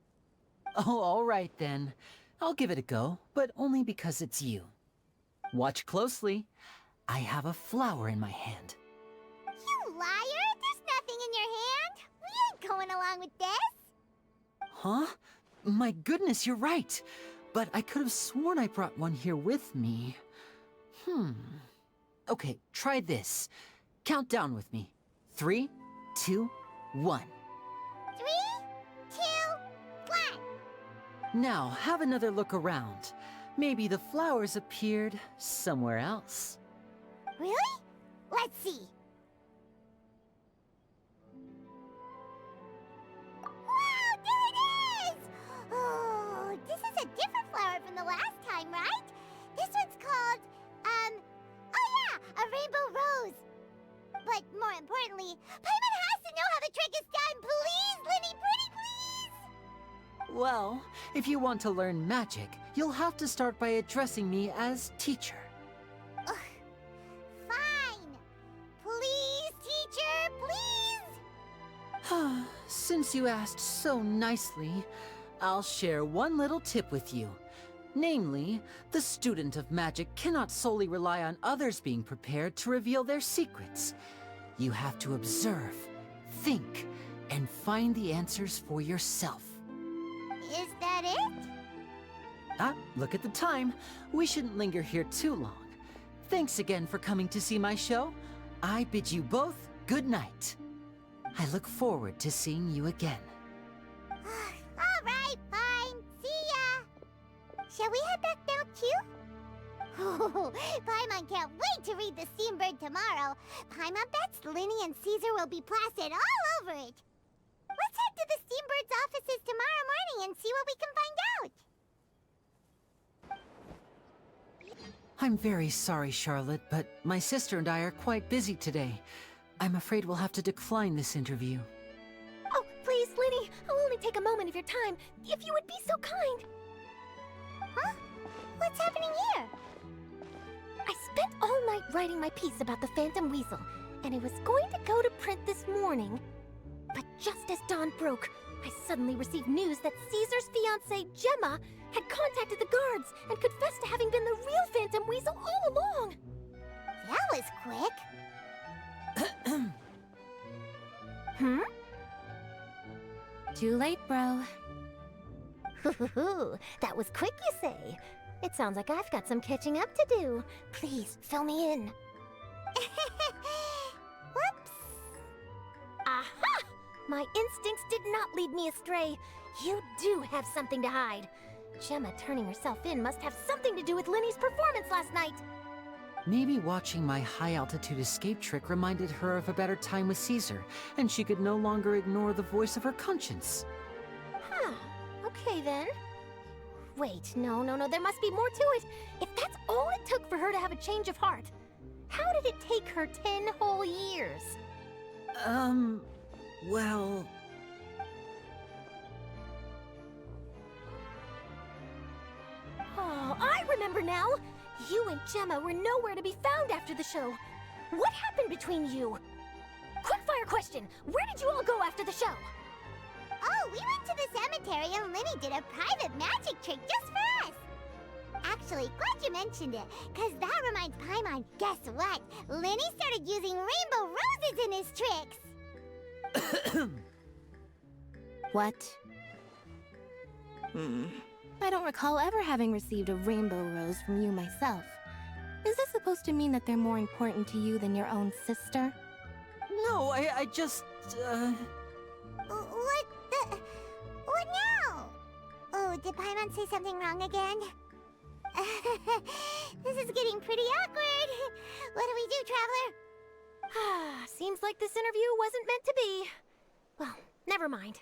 Oh, all right then. I'll give it a go, but only because it's you. Watch closely. I have a flower in my hand. You liar! There's nothing in your hand! We ain't going along with this! Huh? My goodness, you're right. But I could have sworn I brought one here with me. Okay, try this. Count down with me. 3, 2, 1. 3, 2, 1. Now, have another look around. Maybe the flowers appeared somewhere else. Really? Let's see. Wow, there it is! Oh, this is a different flower from the last time, right? This one's called, oh yeah, a rainbow rose. But more importantly, Paimon has to know how the trick is done. Please, Lyney, pretty please! Well, if you want to learn magic, you'll have to start by addressing me as teacher. Ugh. Fine. Please, teacher, please! Since you asked so nicely, I'll share one little tip with you. Namely, the student of magic cannot solely rely on others being prepared to reveal their secrets. You have to observe, think, and find the answers for yourself. Is that it? Ah, look at the time. We shouldn't linger here too long. Thanks again for coming to see my show. I bid you both good night. I look forward to seeing you again. All right, fine. See ya. Shall we head back now, too? Oh, Paimon can't wait to read the Steambird tomorrow. Paimon bets Lyney and Caesar will be plastered all over it. Let's head to the Steambird's offices tomorrow morning and see what we can find out. I'm very sorry, Charlotte, but my sister and I are quite busy today. I'm afraid we'll have to decline this interview. Oh, please, Lyney, I'll only take a moment of your time, if you would be so kind. Huh? What's happening here? I spent all night writing my piece about the Phantom Weasel, and it was going to go to print this morning. But just as dawn broke, I suddenly received news that Caesar's fiancée, Gemma, had contacted the guards and confessed to having been the real Phantom Weasel all along. That was quick. Too late, bro. That was quick, you say? It sounds like I've got some catching up to do. Please, fill me in. Whoops. Aha! My instincts did not lead me astray. You do have something to hide. Gemma turning herself in must have something to do with Lyney's performance last night. Maybe watching my high-altitude escape trick reminded her of a better time with Caesar, and she could no longer ignore the voice of her conscience. Huh. Okay, then. Wait, no, there must be more to it. If that's all it took for her to have a change of heart, how did it take her 10 whole years? Well... Oh, I remember now! You and Gemma were nowhere to be found after the show. What happened between you? Quickfire question! Where did you all go after the show? Oh, we went to the cemetery and Lyney did a private magic trick just for us. Actually, glad you mentioned it, because that reminds Paimon, guess what? Lyney started using rainbow roses in his tricks. What? I don't recall ever having received a rainbow rose from you myself. Is this supposed to mean that they're more important to you than your own sister? No, I just, What now? Oh, did Paimon say something wrong again? This is getting pretty awkward. What do we do, Traveler? Seems like this interview wasn't meant to be. Well, never mind.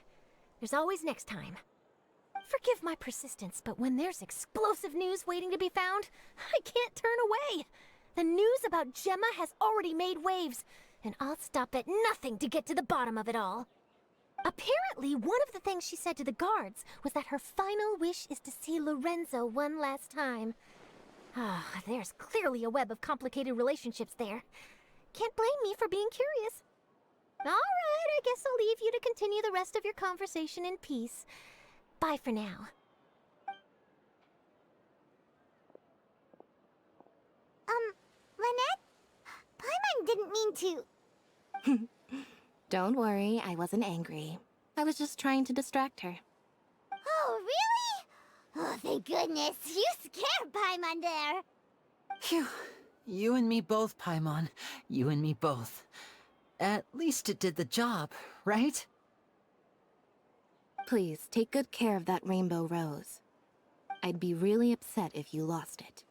There's always next time. Forgive my persistence, but when there's explosive news waiting to be found, I can't turn away. The news about Gemma has already made waves, and I'll stop at nothing to get to the bottom of it all. Apparently, one of the things she said to the guards was that her final wish is to see Lorenzo one last time. There's clearly a web of complicated relationships there. Can't blame me for being curious. All right, I guess I'll leave you to continue the rest of your conversation in peace. Bye for now. Lynette? Paimon didn't mean to... Don't worry, I wasn't angry. I was just trying to distract her. Oh, really? Oh, thank goodness. You scared Paimon there. Phew. You and me both, Paimon. You and me both. At least it did the job, right? Please, take good care of that rainbow rose. I'd be really upset if you lost it.